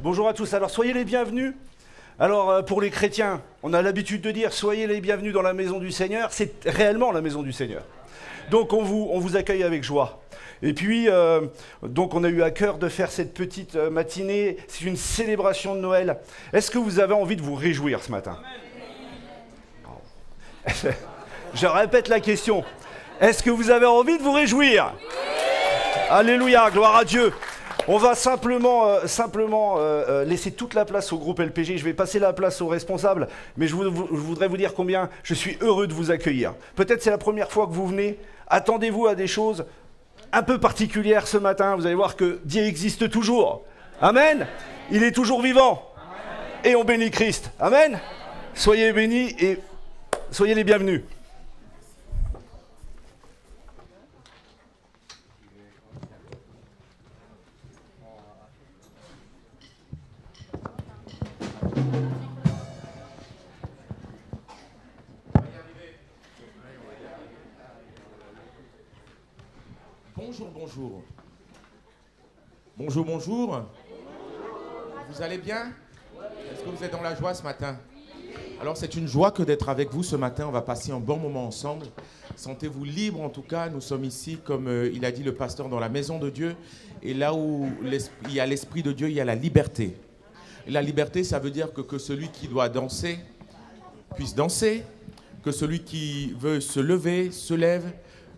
Bonjour à tous. Alors, soyez les bienvenus. Alors, pour les chrétiens, on a l'habitude de dire « Soyez les bienvenus dans la maison du Seigneur ». C'est réellement la maison du Seigneur. Donc, on vous accueille avec joie. Et puis, donc, on a eu à cœur de faire cette petite matinée. C'est une célébration de Noël. Est-ce que vous avez envie de vous réjouir ce matin? Je répète la question. Est-ce que vous avez envie de vous réjouir? Alléluia, gloire à Dieu. On va simplement laisser toute la place au groupe LPG. Je vais passer la place aux responsables, mais je voudrais vous dire combien je suis heureux de vous accueillir. Peut-être c'est la première fois que vous venez. Attendez-vous à des choses un peu particulières ce matin. Vous allez voir que Dieu existe toujours. Amen. Il est toujours vivant. Et on bénit Christ. Amen. Soyez bénis et soyez les bienvenus. Bonjour, bonjour. Bonjour, bonjour. Vous allez bien? Est-ce que vous êtes dans la joie ce matin? Alors c'est une joie que d'être avec vous ce matin. On va passer un bon moment ensemble. Sentez-vous libre en tout cas. Nous sommes ici, comme il a dit le pasteur, dans la maison de Dieu. Et là où il y a l'Esprit de Dieu, il y a la liberté. Et la liberté, ça veut dire que celui qui doit danser puisse danser, que celui qui veut se lever se lève,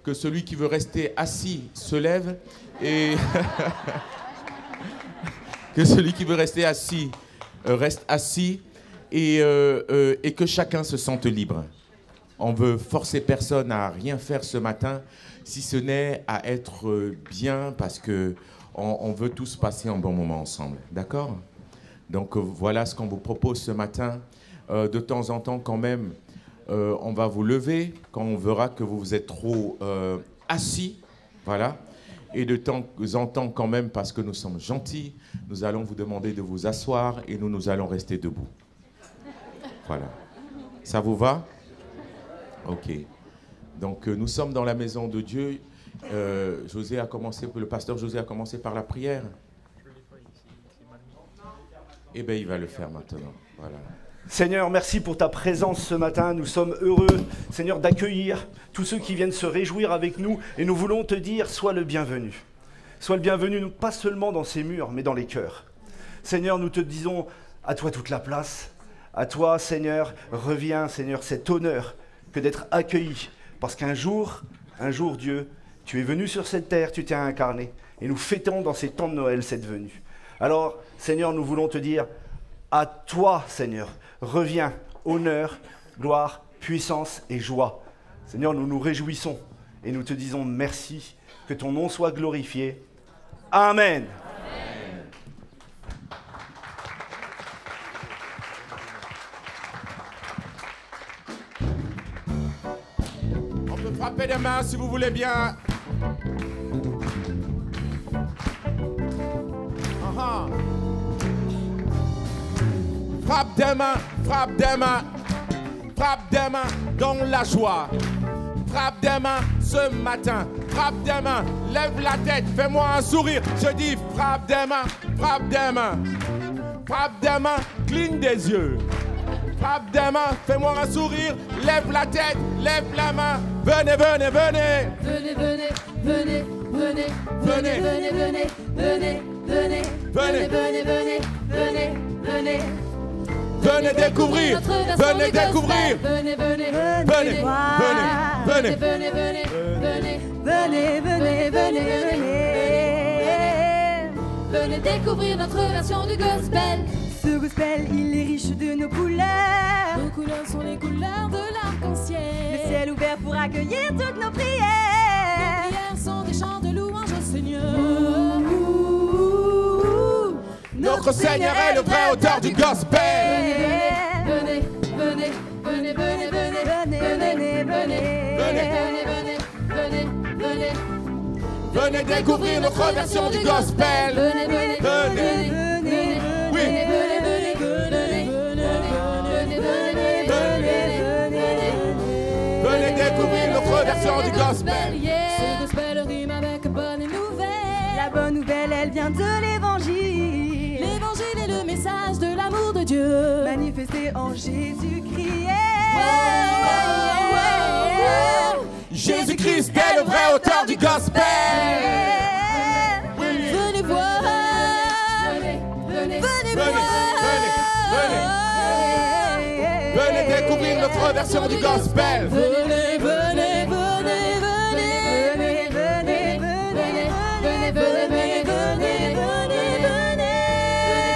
que celui qui veut rester assis se lève et que celui qui veut rester assis reste assis et que chacun se sente libre. On veut forcer personne à rien faire ce matin, si ce n'est à être bien parce qu'on veut tous passer un bon moment ensemble. D'accord? Donc voilà ce qu'on vous propose ce matin. De temps en temps quand même, on va vous lever quand on verra que vous êtes trop assis, voilà. Et de temps en temps quand même, parce que nous sommes gentils, nous allons vous demander de vous asseoir et nous allons rester debout. Voilà. Ça vous va? Ok. Donc nous sommes dans la maison de Dieu. Le pasteur José a commencé par la prière. Eh bien, il va le faire maintenant. Voilà. Seigneur, merci pour ta présence ce matin. Nous sommes heureux, Seigneur, d'accueillir tous ceux qui viennent se réjouir avec nous. Et nous voulons te dire, sois le bienvenu. Sois le bienvenu, pas seulement dans ces murs, mais dans les cœurs. Seigneur, nous te disons, à toi toute la place. À toi, Seigneur, reviens, Seigneur, cet honneur que d'être accueilli. Parce qu'un jour, Dieu, tu es venu sur cette terre, tu t'es incarné. Et nous fêtons dans ces temps de Noël cette venue. Alors, Seigneur, nous voulons te dire, à toi, Seigneur, reviens, honneur, gloire, puissance et joie. Seigneur, nous nous réjouissons et nous te disons merci, que ton nom soit glorifié. Amen. On peut frapper des mains si vous voulez bien. Frappe des mains, frappe des mains, frappe des mains dans la joie. Frappe des mains ce matin, frappe des mains, lève la tête, fais-moi un sourire. Je dis frappe des mains, frappe des mains, frappe des mains, cligne des yeux. Frappe des mains, fais-moi un sourire, lève la tête, lève la main. Venez, venez, venez. Venez, venez, venez, venez, venez, venez, venez, venez, venez, venez, venez, venez, venez, venez. Venez découvrir, venez découvrir. Venez, venez, venez, venez, venez, venez, venez, venez, venez, venez, venez. Venez découvrir notre version du gospel. Ce gospel, il est riche de nos couleurs. Nos couleurs sont les couleurs de l'arc-en-ciel. Le ciel ouvert pour accueillir toutes nos prières. Nos prières sont des chants de louange au Seigneur. Notre Seigneur est le vrai auteur du gospel. Venez, venez, venez, venez, venez, venez, venez, venez, venez, venez, venez. Venez découvrir notre version du gospel. Venez, venez, venez, venez, oui. venez, venez, venez, venez, venez, venez découvrir notre version du gospel. Ce gospel rime avec bonne nouvelle. La bonne nouvelle, elle vient de l'évangile. L'évangile est le Dieu, manifesté en Jésus-Christ. Jésus-Christ est le vrai auteur du gospel. venez voir, Venez, venez découvrir notre version du gospel. venez, venez, venez,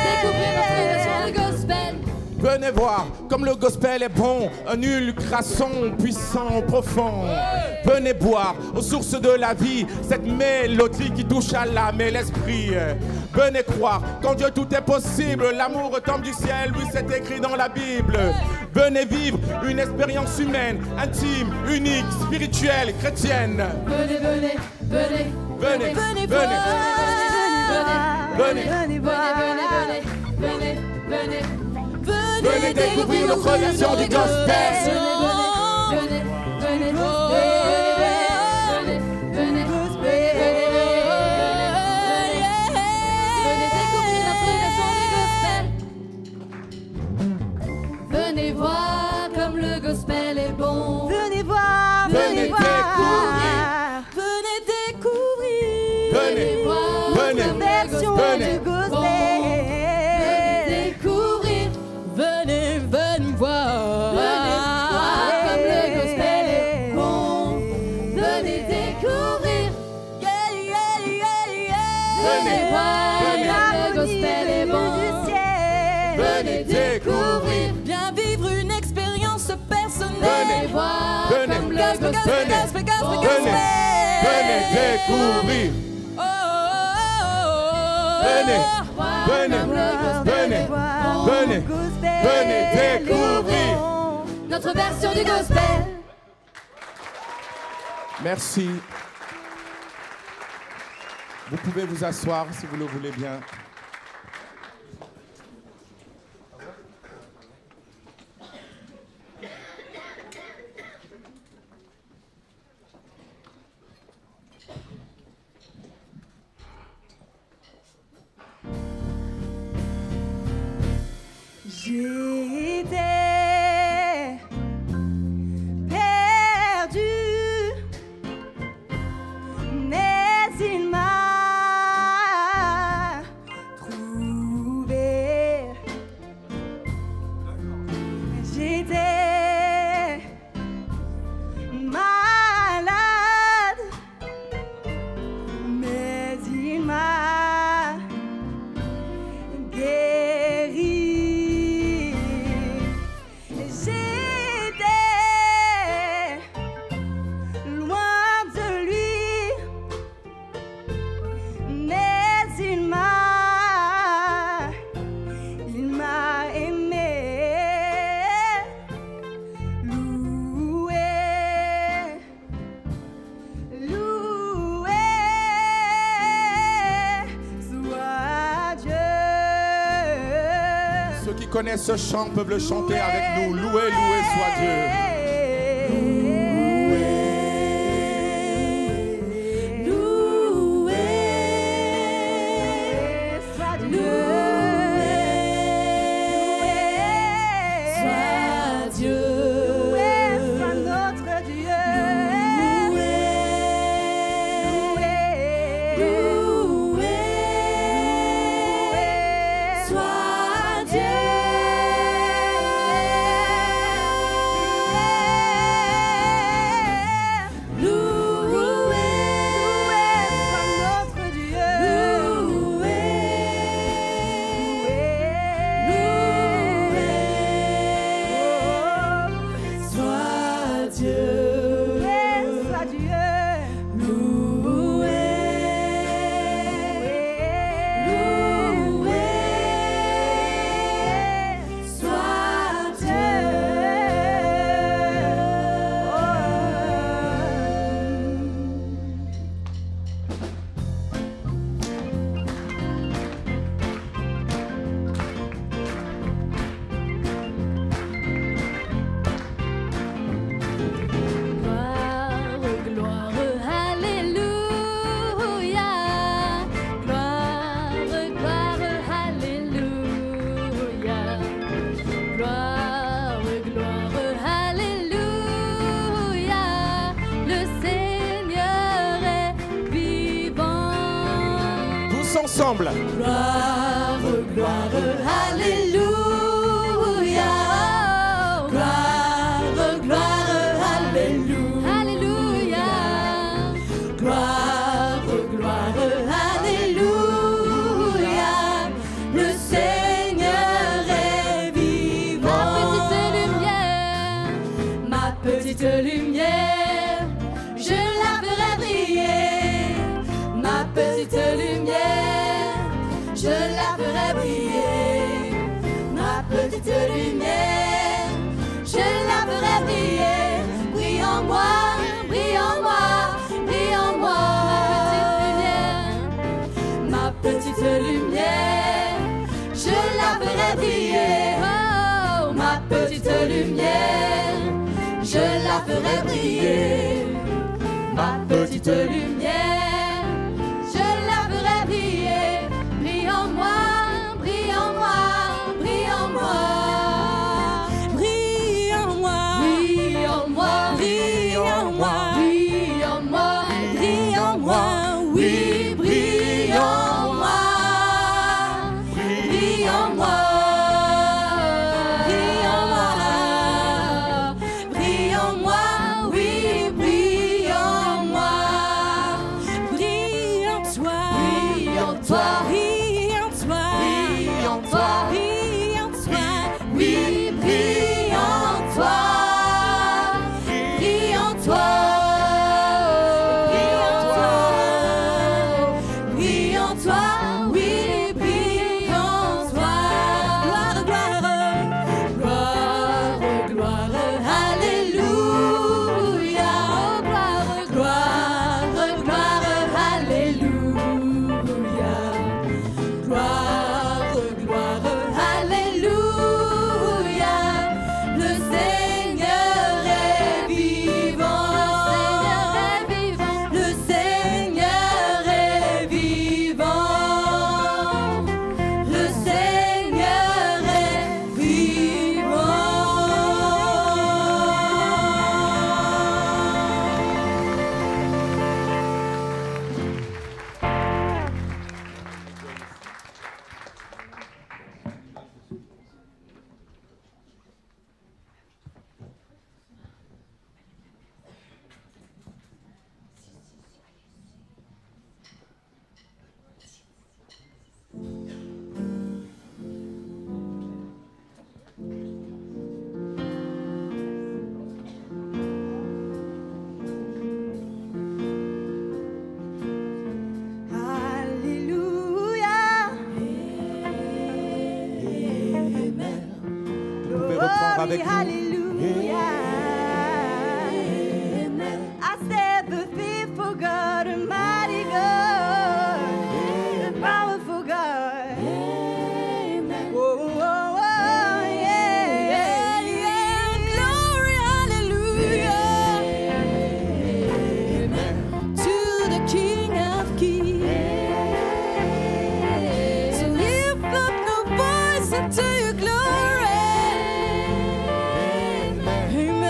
découvrir notre version du gospel. Venez voir comme le gospel est bon, un ultrason puissant, profond. Venez boire aux sources de la vie, cette mélodie qui touche à l'âme et l'esprit. Venez croire qu'en Dieu tout est possible, l'amour tombe du ciel, oui c'est écrit dans la Bible. Venez vivre une expérience humaine, intime, unique, spirituelle, chrétienne. Venez, venez, venez, Venez, venez, venez, venez, venez, venez, venez découvrir notre version du gospel. Venez, venez, découvrir notre version du gospel. Venez voir comme le gospel est bon. Venez voir, Venez découvrir. Venez découvrir. Venez, voir venez, comme le version gospel du est bon. gospel. Venez découvrir. Venez, venez voir. Venez voir comme le gospel est bon. Venez découvrir. Venez voir comme le gospel est bon. Venez découvrir. Bien vivre une expérience personnelle. Venez, voir venez, comme le venez, gospel, gospel, gospel, venez, gospel. venez découvrir. Oh, oh, oh, oh. Venez, Voir venez, comme le gospel venez, est bon. venez, venez découvrir. Notre version du gospel. Merci. Vous pouvez vous asseoir si vous le voulez bien. J'étais perdu, mais il m'a trouvé. J'étais malade, mais il m'a guéri. J'étais loin de lui, mais il m'a aimé. Loué, loué soit Dieu. Ceux qui connaissent ce chant peuvent le chanter avec nous. Loué, loué soit Dieu. Soit Dieu. tous ensemble. Gloire, gloire, alléluia. Gloire, gloire, alléluia. Alléluia. Gloire, gloire, alléluia. Le Seigneur est vivant. Ma petite lumière, Je la ferai briller. Ma petite lumière, je la ferai briller. Ma petite lumière, je la ferai briller. Brille en moi, brille en moi, brille en moi. Ma petite lumière, je la ferai briller. Oh, ma petite lumière, je la ferai briller. Ma petite lumière, je la ferai briller. Brille en moi, brille en moi, brille en moi. Brille en moi, brille en moi, brille en moi, brille en moi, brille en moi. Oui, brille en moi, brille en moi. Brille en moi, brille en moi, oui, brille en moi. Brille en toi, brille en toi, brille en toi, brille en toi, brille en toi, oui, brille en toi, brille en toi, brille en toi, brille en toi, oui, brille en toi. Gloire, gloire, gloire, gloire, alléluia. Gloire, gloire, alléluia. Gloire, gloire, alléluia. Le Seigneur est vivant. Le Seigneur est vivant. Le Seigneur est vivant. Alléluia. Vous pouvez reprendre avec nous. Hallelujah. I said the faithful God, Almighty God, the powerful God. Whoa, whoa, whoa, yeah, yeah, yeah. Glory, hallelujah. To the King of Kings. So lift up your voice into your glory. Amen.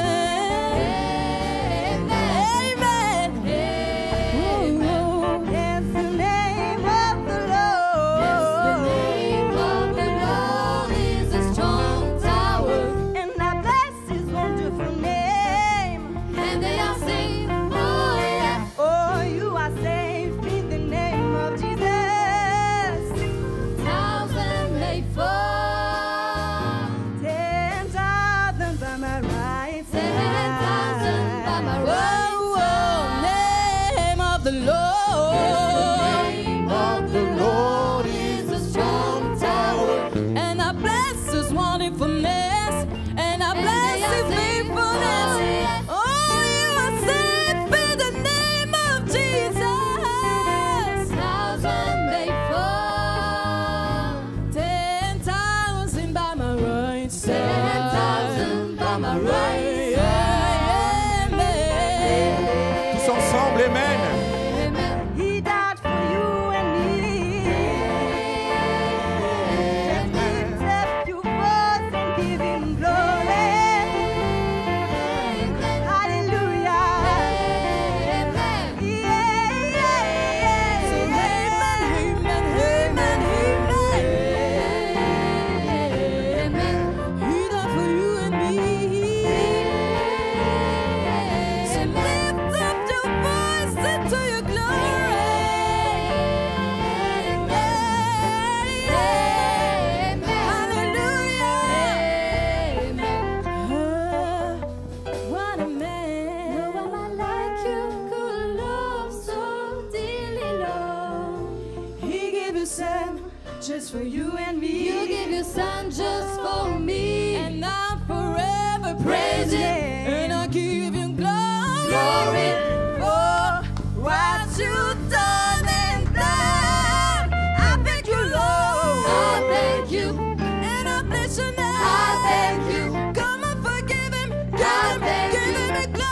just for you and me. You gave your son just for me. And I'm forever praising. And I give you glory for what you've done and done. I thank you, Lord. I thank you. And I bless your name. I thank you. Come on, forgive him. I thank Give you. him the glory.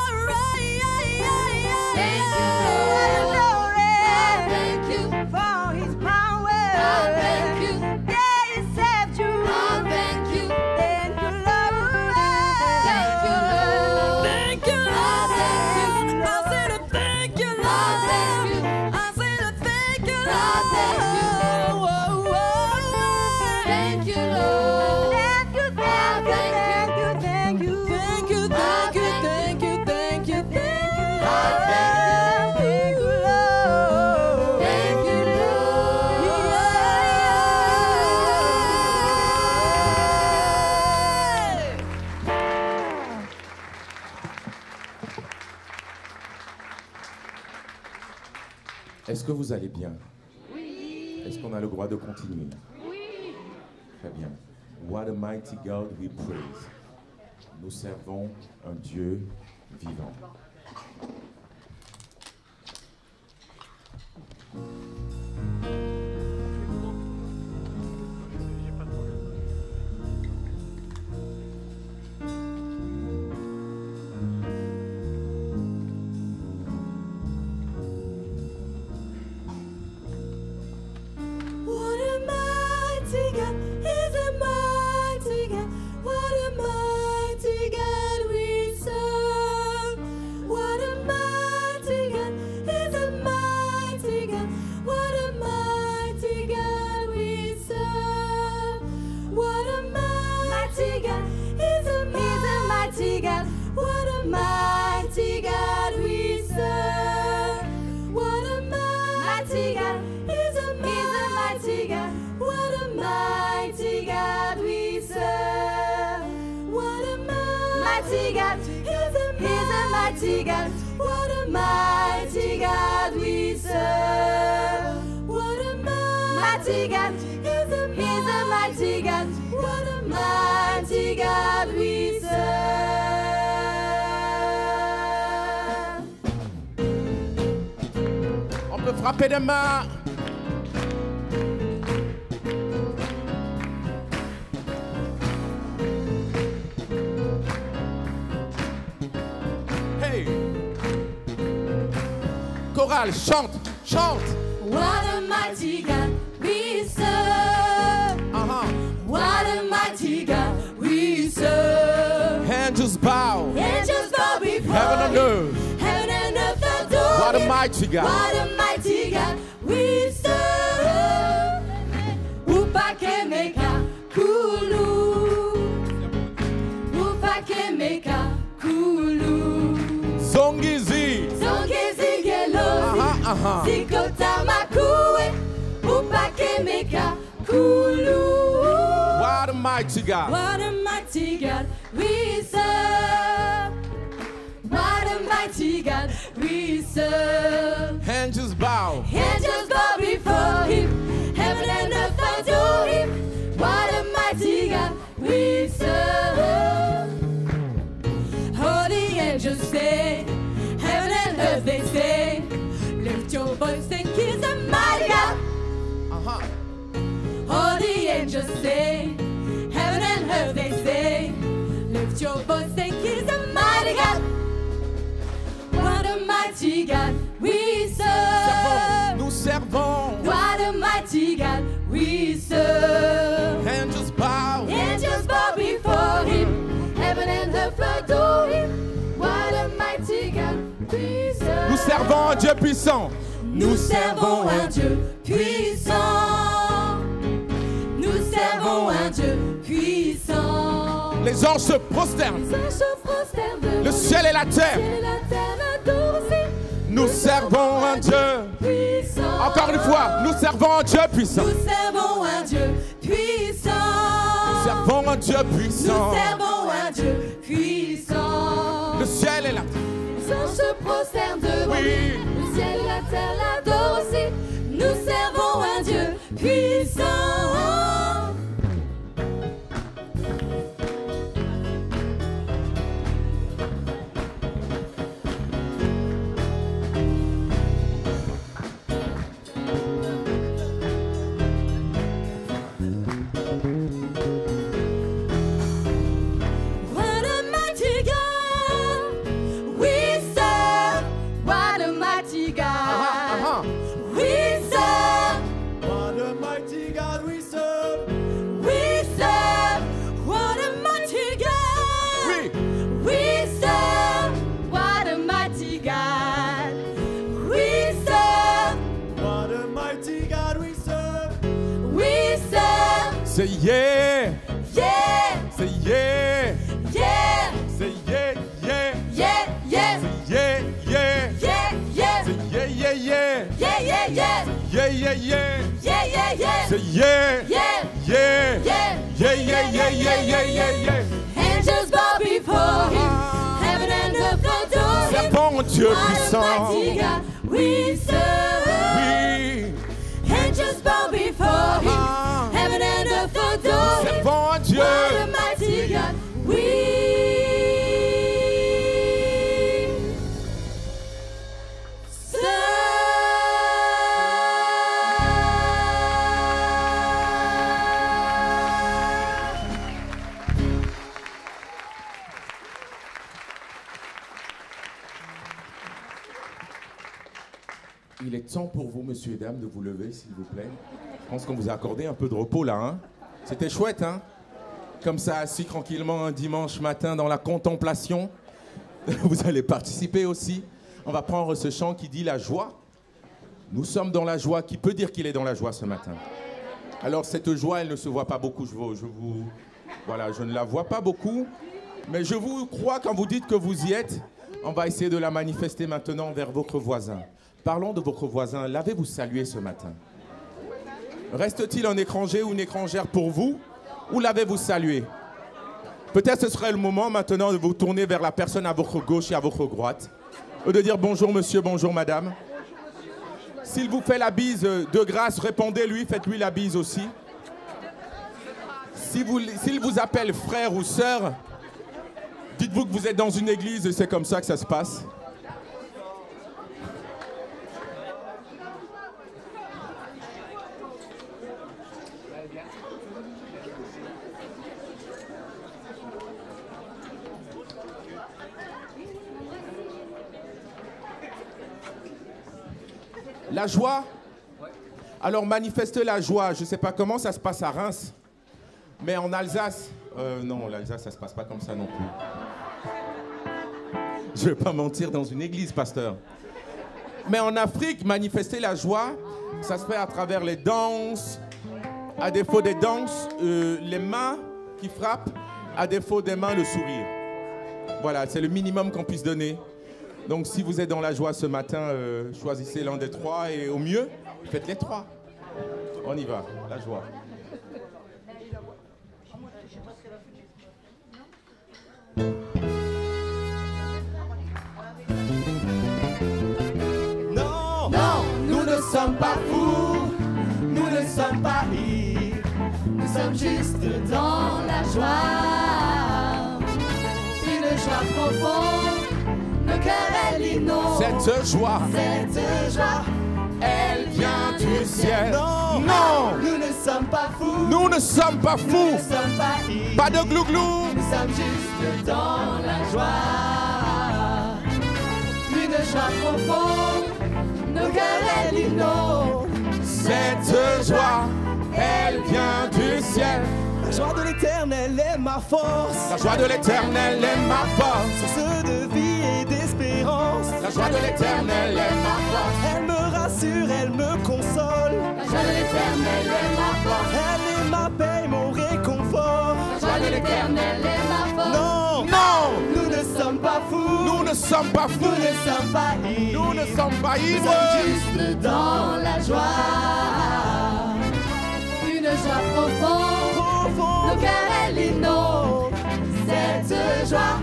Thank you, Lord. I thank you. For his power. I thank you. Yeah, he saved you. I thank you. Thank you, Lord. Thank you, Lord. Thank you, Lord. Thank you. I said a thank you, Lord. Thank you. I said a thank you, Lord. Thank you. Whoa, whoa. Thank you, Lord. Thank you, thank you, thank you, thank you, thank you, thank you, thank you, thank you, thank you, Lord. Thank you, Est-ce que vous allez bien? Oui. Est-ce qu'on a le droit de continuer? Oui. Très bien. What a mighty God we praise. Nous servons un Dieu vivant. What a mighty God, he's a mighty God. What a mighty God we serve. What a mighty God, he's a mighty God. What a mighty God we serve. What a mighty God, he's a mighty God. What a mighty God we serve. What a mighty God, he's a mighty God. What a mighty God we serve. What a mighty God, he's a mighty God. What a mighty God we serve. What a mighty God, he's a mighty God. What a mighty God we serve. On peut frapper des mains. Hey! Chorale, chante, chante. What a mighty God we serve. What a mighty God we serve. Angels bow. Angels bow before Heaven and him. earth. Heaven and earth adore What a him. mighty God. What a mighty God we serve. Upakemeka kulu. Upakemeka kulu. Zongizi. Zongezi gelozi. Zikota makue. Upakemeka kulu. What a mighty God. What a mighty God we serve. What a mighty God we serve. Angels bow. Angels bow before him. Heaven and earth adore him. What a mighty God we serve. All the angels say, heaven and earth they say, lift your voice and kiss the mighty God. All the angels say, heaven and earth they say, lift your voice and kiss the mighty God. What a mighty God we serve. Nous servons. What a mighty God we serve. Angels bow. Angels bow before him. Heaven and earth adore him. What a mighty God we serve. Nous servons un Dieu puissant. Nous servons un Dieu puissant. Nous servons un Dieu puissant. Les anges se prosternent. Les anges se prosternent devant Le ciel et la terre. le ciel et la terre l'adorent aussi. Nous servons un Dieu. Puissant. Encore une fois, nous servons un Dieu puissant. Nous servons un Dieu puissant. Nous servons un Dieu puissant. Nous servons un Dieu puissant. Le ciel et la terre. Les anges se prosternent devant Oui. lui. Le ciel et la terre l'adorent aussi. Nous servons un Dieu puissant. Say yeah. Yeah, Say yeah. yeah, Say yeah, yeah. yeah, yeah, Say yeah, yeah. yeah, yeah, Say yeah, yeah, yeah. yeah, yeah, yeah, Yeah, yeah, yeah. yeah, yeah, yeah, Say yeah. yeah, Yeah. yeah, Yeah, yeah, yeah, yeah, yeah, yeah, yeah. angels bow before him, heaven and earth adore him. Servant Dieu puissant. Almighty God, we serve. Oui. Angels bow before him, heaven and earth adore him. Servant Dieu. Almighty God, we Il est temps pour vous, messieurs et dames, de vous lever, s'il vous plaît. Je pense qu'on vous a accordé un peu de repos, là. Hein? C'était chouette, hein? Comme ça, assis tranquillement un dimanche matin dans la contemplation. Vous allez participer aussi. On va prendre ce chant qui dit la joie. Nous sommes dans la joie. Qui peut dire qu'il est dans la joie ce matin? Alors, cette joie, elle ne se voit pas beaucoup. Voilà, je ne la vois pas beaucoup. Mais je vous crois quand vous dites que vous y êtes. On va essayer de la manifester maintenant vers votre voisin. Parlons de votre voisin. L'avez-vous salué ce matin? Reste-t-il un étranger ou une étrangère pour vous? Ou l'avez-vous salué? Peut-être ce serait le moment maintenant de vous tourner vers la personne à votre gauche et à votre droite. Ou de dire bonjour monsieur, bonjour madame. S'il vous fait la bise, de grâce, répondez-lui, faites-lui la bise aussi. S'il vous appelle frère ou sœur, dites-vous que vous êtes dans une église et c'est comme ça que ça se passe. La joie. Alors manifestez la joie. Je ne sais pas comment ça se passe à Reims, mais en Alsace, non, l'Alsace, ça ne se passe pas comme ça non plus. Je ne vais pas mentir dans une église, pasteur. Mais en Afrique, manifester la joie, ça se fait à travers les danses. À défaut des danses, les mains qui frappent. À défaut des mains, le sourire. Voilà, c'est le minimum qu'on puisse donner. Donc si vous êtes dans la joie ce matin, choisissez l'un des trois et au mieux, faites les trois. On y va, la joie. Non, non, nous ne sommes pas fous, nous ne sommes pas ivres, nous sommes juste dans la joie, une joie profonde. Nos cœurs, elle inonde. Cette joie, elle vient du ciel. Non, non, nous ne sommes pas fous. Nous ne sommes pas fous. Nous ne sommes pas ivres. Pas de glouglou. Nous sommes juste dans la joie. Une joie profonde. Nos cœurs, elle inonde. Cette joie, elle vient du ciel. La joie de l'éternel est ma force. La joie de l'éternel est ma force. Source de vie et d'espérance. La joie de l'éternel est ma force. Elle me rassure, elle me console. La joie de l'éternel est ma force. Elle est ma paix, mon réconfort. La joie de l'éternel est ma force. Non, Non, nous ne sommes pas fous. nous ne sommes pas fous. Nous ne sommes pas ivres. Nous ne sommes pas Nous ivres. sommes juste dans la joie. Une joie profonde. Nos cœurs, elle inonde. Cette joie,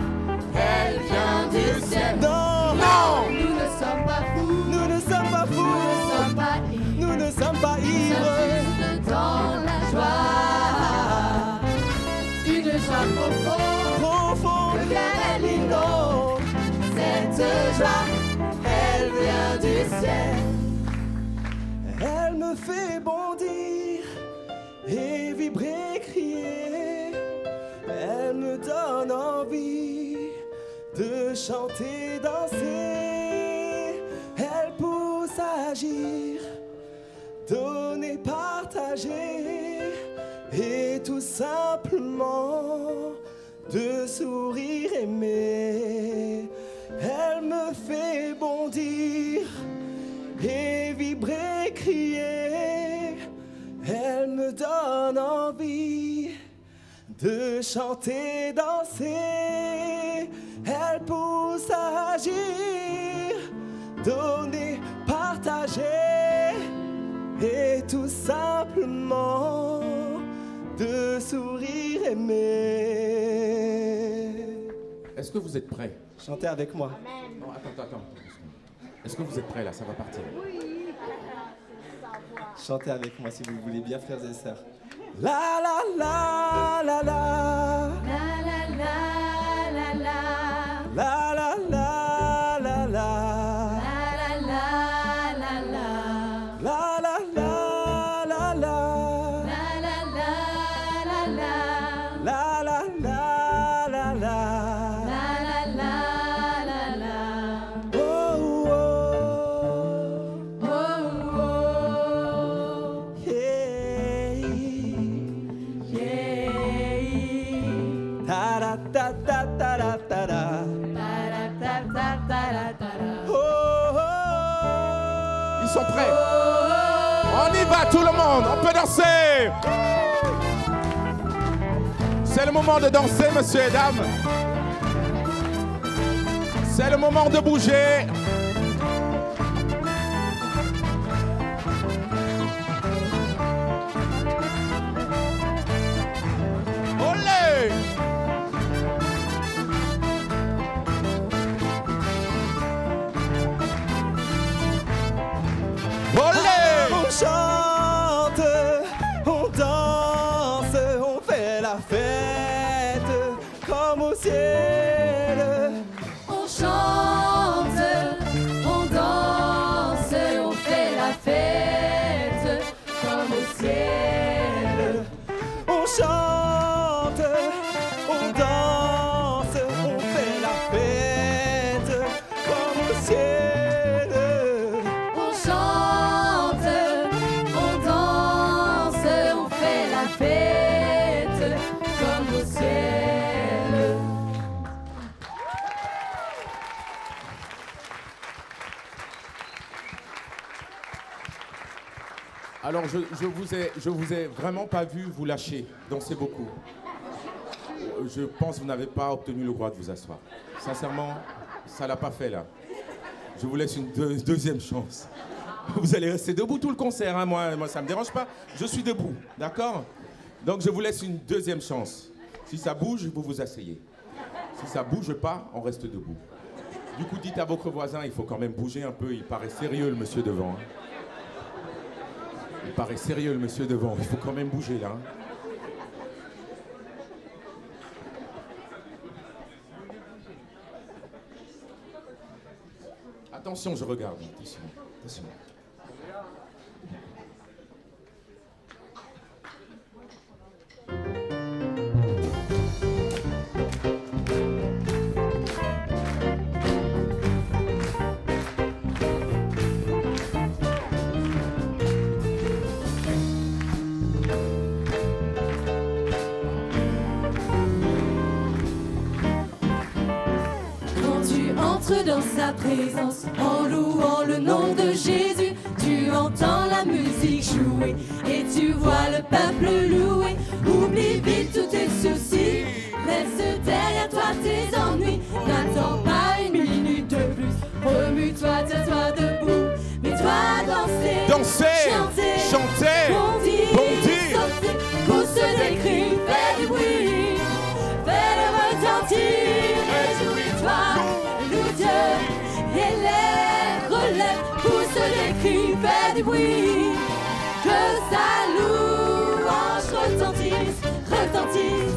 elle vient du ciel. Non, Non, Nous ne sommes pas fous. nous ne sommes pas Nous fous. ne sommes pas ivres. Nous ne sommes pas Nous sommes ivres. juste dans la joie. Une joie profonde. Profond, Nos cœurs, elle inonde. Cette joie, elle vient du ciel. elle me fait bondir et vibrer, crier. Elle me donne envie de chanter, danser. Elle pousse à agir, donner, partager. Et tout simplement de sourire, aimer. Elle me fait bondir et vibrer, crier. Elle me me donne envie de chanter, danser. Elle pousse à agir, donner, partager, et tout simplement de sourire, aimer. Est-ce que vous êtes prêts? Chantez avec moi. Non, attends. Est-ce que vous êtes prêts là? Ça va partir. Chantez avec moi si vous voulez bien, frères et sœurs. La la la la la. La la la la la. La la la la la. La la la la la. La la la la la. La la la la la. La la la la la. La la la la la. Oh oh. Oh oh. Yeah. Yeah. Ta da ta ta ta da ta da. Oh oh. Ils sont prêts. On y va tout le monde, on peut danser. C'est le moment de danser, messieurs et dames. C'est le moment de bouger. Olé! Olé! On chante, on danse, on fait la fête comme au ciel. On chante, on danse, on fait la fête comme au ciel. On chante, on danse, on fait la fête comme au ciel. On chante, on danse, on fait la fête comme au ciel. Alors, je vous ai vraiment pas vu vous lâcher, danser beaucoup. Je pense que vous n'avez pas obtenu le droit de vous asseoir. Sincèrement, ça l'a pas fait là. Je vous laisse une deuxième chance. Vous allez rester debout tout le concert, hein. Moi ça me dérange pas. Je suis debout, d'accord? Donc je vous laisse une deuxième chance. Si ça bouge, vous vous asseyez. Si ça bouge pas, on reste debout. Du coup, dites à votre voisin, il faut quand même bouger un peu. Il paraît sérieux le monsieur devant, hein. Il paraît sérieux le monsieur devant. Il faut quand même bouger là, hein. Attention, je regarde. Attention, attention. Quand tu entres dans sa présence, en louant le nom de Jésus, tu entends la musique jouer et tu vois le peuple louer. Oublie vite tous tes soucis, laisse derrière toi tes ennuis. N'attends pas une minute de plus, remue-toi, tiens-toi debout. Mets-toi danser, Danser, chanter, bondir, sauter, pousse des cris, fais du bruit, fais-le retentir. Réjouis-toi, loue Dieu, et les relève, pousse les cris, fais du bruit, que sa louange retentisse, retentisse.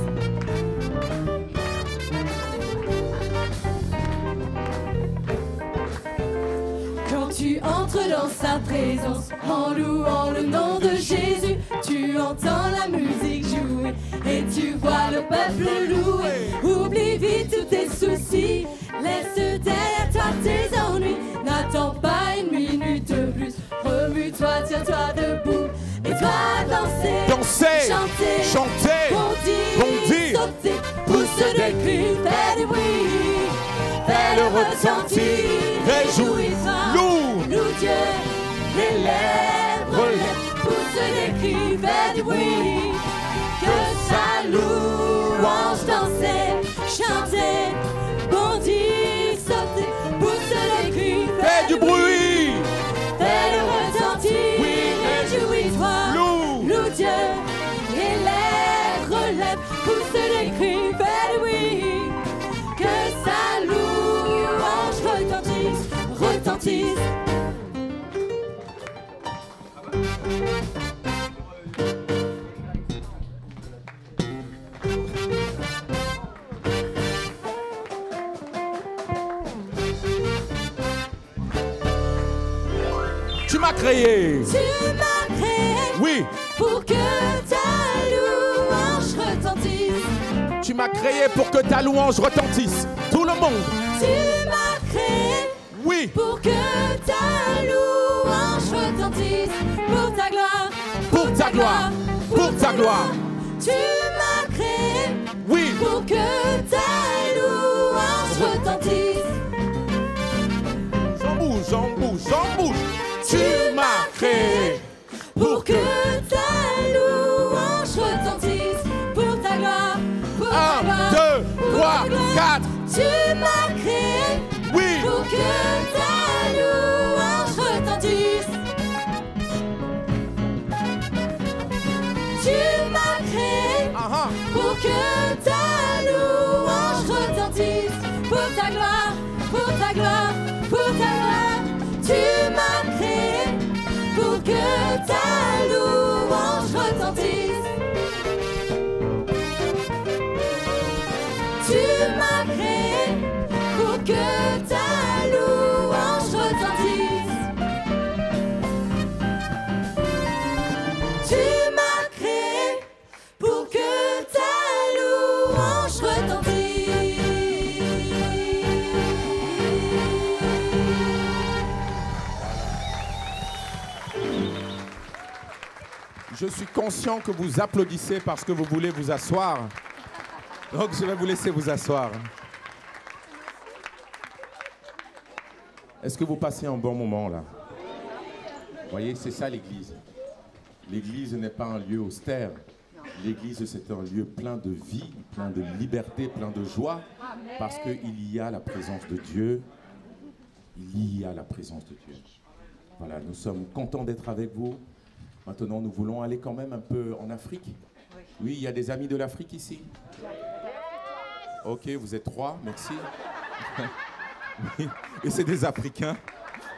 Quand tu entres dans sa présence, en louant le nom de Jésus, tu entends la musique jouer et tu vois le peuple louer. Oublie vite tous tes soucis, laisse derrière toi tes ennuis. N'attends pas une minute de plus, remue-toi, tiens-toi debout. Et toi danser, chanter, bondir, sauter, pousse des cris, fais du bruit, fais-le ressentir. Réjouis-toi, loue Dieu, les lèvres, pousse des cris, fais du bruit, que sa louange danser, chanter, bondir, sauter, pousser les cris, Fais du bruit. fais le retentir, Oui. réjouis-toi, loue Dieu, et les relève, pousse les cris, fais du bruit, que sa louange retentisse, retentisse. Tu m'as créé. Tu m'as créé Oui. pour que ta louange retentisse. Tu m'as créé pour que ta louange retentisse. Tout le monde. Tu m'as créé Oui. pour que ta louange retentisse. Pour ta gloire, Pour ta gloire. Pour ta gloire. Tu m'as créé Oui. pour que ta louange retentisse. J'en bouge, j'en bouge, j'en bouge. Tu m'as créé Pour que ta louange retentisse. Pour ta gloire, pour ta 1, gloire. 2, 3, 4. Tu m'as créé Oui. pour que ta louange retentisse. Tu m'as créé pour que ta louange retentisse. Pour ta gloire, pour ta gloire, pour ta gloire. Tu m'as créé pour que ta louange retentisse. Tu m'as créé pour que ta louange retentisse. Tu m'as créé pour que ta louange retentisse. Je suis conscient que vous applaudissez parce que vous voulez vous asseoir. Donc je vais vous laisser vous asseoir. Est-ce que vous passez un bon moment là? Vous voyez, c'est ça l'église. L'église n'est pas un lieu austère. L'église, c'est un lieu plein de vie, plein de liberté, plein de joie. Parce qu'il y a la présence de Dieu. Il y a la présence de Dieu. Voilà, nous sommes contents d'être avec vous. Maintenant, nous voulons aller quand même un peu en Afrique. Oui, il y a des amis de l'Afrique ici. Ok, vous êtes 3, merci. Oui, et c'est des Africains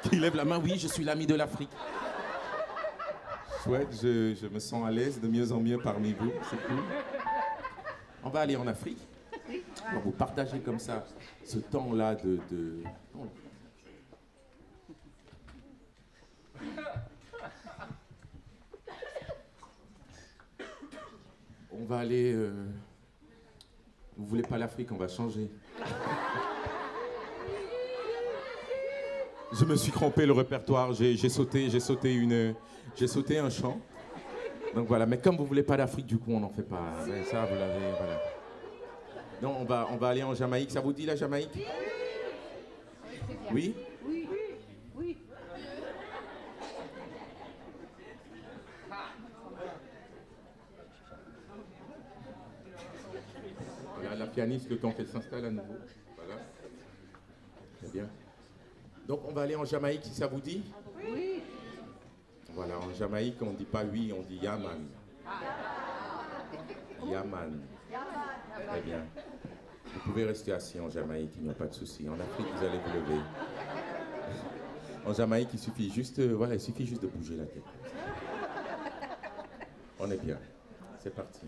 qui lèvent la main. Oui, je suis l'ami de l'Afrique. Chouette, je me sens à l'aise de mieux en mieux parmi vous. C'est cool. On va aller en Afrique. On va vous partager comme ça ce temps-là de... On va aller... Vous voulez pas l'Afrique, on va changer. Je me suis crampé le répertoire, j'ai sauté un chant. Donc voilà, mais comme vous voulez pas l'Afrique, du coup on n'en fait pas. Mais ça, vous l'avez, voilà. Non, on va aller en Jamaïque. Ça vous dit la Jamaïque? Oui? Oui. Voilà, la pianiste, le temps qu'elle s'installe à nouveau. Voilà. Très bien. Donc on va aller en Jamaïque, si ça vous dit? Oui. Voilà, en Jamaïque, on ne dit pas oui, on dit Yaman. Yaman. Très bien. Vous pouvez rester assis en Jamaïque, il n'y a pas de souci. En Afrique, vous allez vous lever. En Jamaïque, il suffit juste de bouger la tête. On est bien. C'est parti.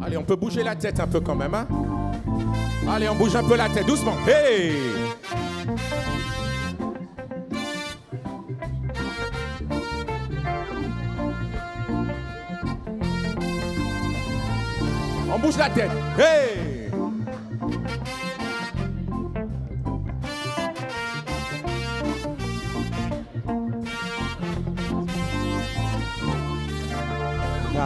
Allez, on peut bouger la tête un peu quand même, hein? Allez, on bouge un peu la tête, doucement. Hey! On bouge la tête. Hey!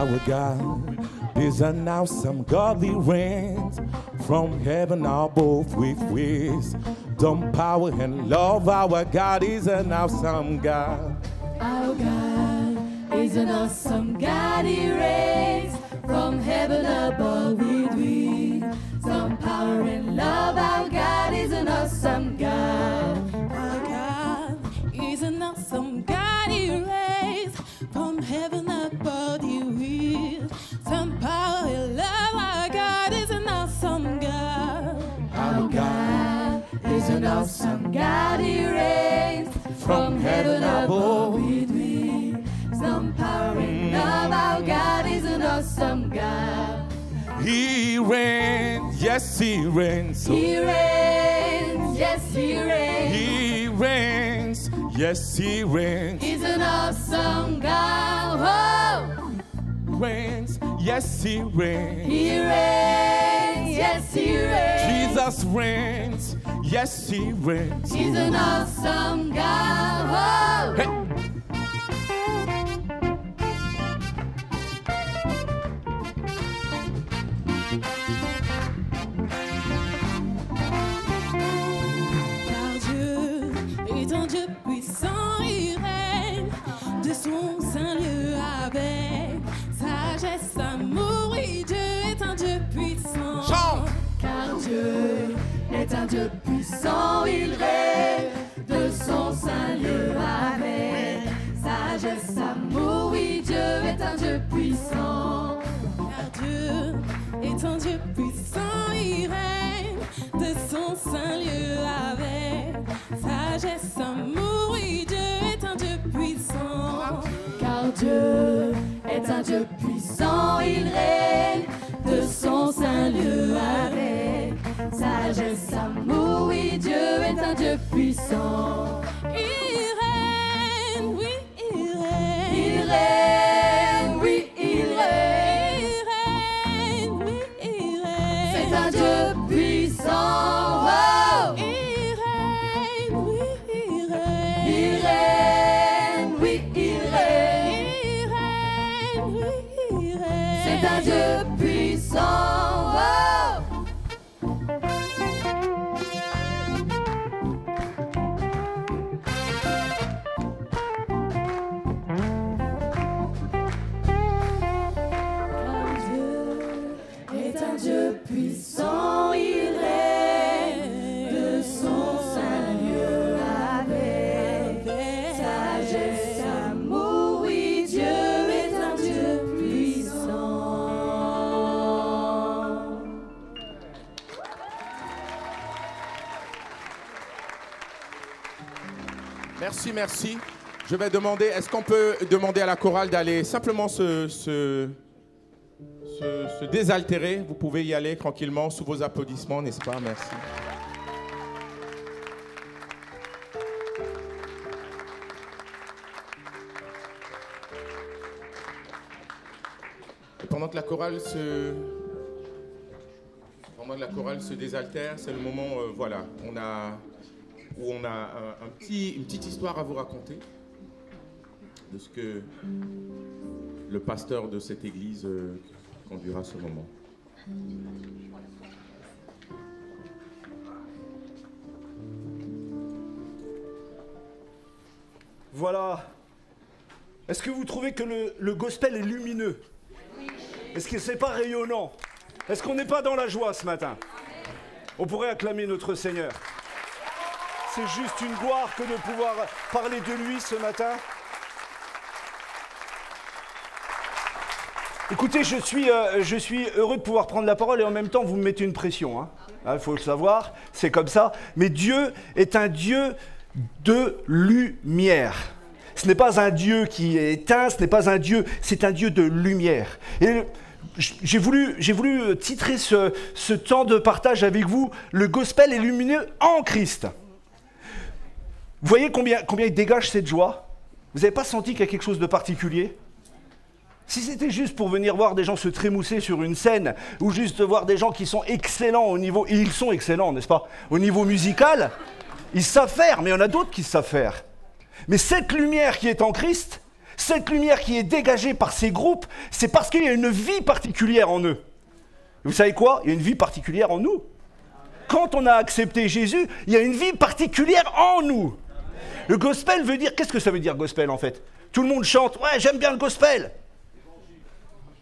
Our God is an awesome godly reigns from heaven above with wisdom, power, and love. Our God is an awesome God. Our God is an awesome God. He reigns from heaven above with wisdom, power, and love. Our God is an awesome God. Our God is an awesome God. He reigns from heaven above with some power and love. Our God is an awesome God. Our God is an awesome God. He reigns from heaven above with wisdom, power, and love. Our God is an awesome God. He reigns, yes, he reigns. He reigns, yes, he reigns. He reigns, yes, he reigns. He's an awesome God. Whoa. Reigns, yes, he reigns. He reigns, yes, he reigns. Jesus reigns, yes, he reigns. He's an awesome God. Whoa. Hey. Car Dieu est un Dieu puissant, il règne de son saint lieu avec sagesse, amour. Oui, Dieu est un Dieu puissant. Chante. Car Dieu est un Dieu puissant, il règne de son saint lieu avec sagesse, amour. Oui, Dieu est un Dieu puissant. Car Dieu est un Dieu puissant, il règne de son saint lieu avec sagesse, amour. Oui, Dieu est un Dieu puissant. Car Dieu est un Dieu puissant, il règne de son saint lieu avec sagesse, amour. Oui, Dieu est un Dieu puissant. Il règne, oui, il règne. Il règne, oui, il règne. Il règne, oui, il règne. C'est un Dieu puissant. Wow. Il règne, oui, il règne. Il règne, oui, il règne. Il règne, oui, il règne. C'est un Dieu puissant. Wow. Car Dieu est un Dieu puissant, il règne de son saint lieu avec sagesse, amour. Oui, Dieu est un Dieu puissant. Merci, merci. Je vais demander, est-ce qu'on peut demander à la chorale d'aller simplement se désaltérer? Vous pouvez y aller tranquillement sous vos applaudissements, n'est-ce pas? Merci. Et pendant que la chorale se désaltère, c'est le moment, voilà, où on a une petite histoire à vous raconter de ce que le pasteur de cette église conduira ce moment. Voilà. Est-ce que vous trouvez que le gospel est lumineux? Est-ce que c'est pas rayonnant? Est-ce qu'on n'est pas dans la joie ce matin? On pourrait acclamer notre Seigneur. C'est juste une gloire que de pouvoir parler de lui ce matin. Écoutez, je suis heureux de pouvoir prendre la parole et en même temps, vous me mettez une pression. Hein. Il faut le savoir, c'est comme ça. Mais Dieu est un Dieu de lumière. Ce n'est pas un Dieu qui est éteint, ce n'est pas un Dieu, c'est un Dieu de lumière. Et j'ai voulu titrer ce temps de partage avec vous, le gospel est lumineux en Christ. Vous voyez combien il dégage cette joie? Vous n'avez pas senti qu'il y a quelque chose de particulier? Si c'était juste pour venir voir des gens se trémousser sur une scène, ou juste voir des gens qui sont excellents au niveau, et ils sont excellents, n'est-ce pas? Au niveau musical, ils savent faire, mais il y en a d'autres qui savent faire. Mais cette lumière qui est en Christ, Cette lumière qui est dégagée par ces groupes, c'est parce qu'il y a une vie particulière en eux. Et vous savez quoi? Il y a une vie particulière en nous. Quand on a accepté Jésus, il y a une vie particulière en nous. Le gospel veut dire... Qu'est-ce que ça veut dire, gospel, en fait? Tout le monde chante, ouais, j'aime bien le gospel.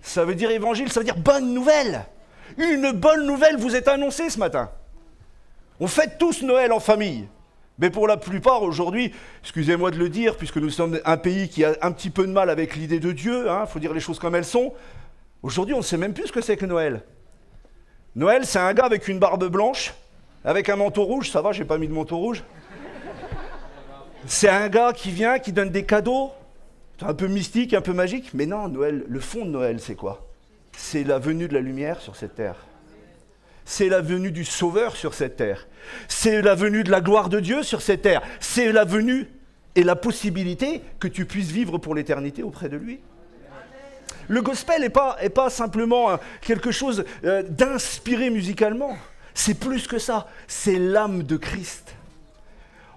Ça veut dire évangile, ça veut dire bonne nouvelle. Une bonne nouvelle vous est annoncée ce matin. On fête tous Noël en famille. Mais pour la plupart, aujourd'hui, excusez-moi de le dire, puisque nous sommes un pays qui a un petit peu de mal avec l'idée de Dieu, faut dire les choses comme elles sont, aujourd'hui, on ne sait même plus ce que c'est que Noël. Noël, c'est un gars avec une barbe blanche, avec un manteau rouge, ça va, j'ai pas mis de manteau rouge. C'est un gars qui vient, qui donne des cadeaux, c'est un peu mystique, un peu magique, mais non, Noël, le fond de Noël, c'est quoi? C'est la venue de la lumière sur cette terre. C'est la venue du Sauveur sur cette terre. C'est la venue de la gloire de Dieu sur cette terre. C'est la venue et la possibilité que tu puisses vivre pour l'éternité auprès de lui. Le gospel n'est pas simplement quelque chose d'inspiré musicalement. C'est plus que ça. C'est l'âme de Christ.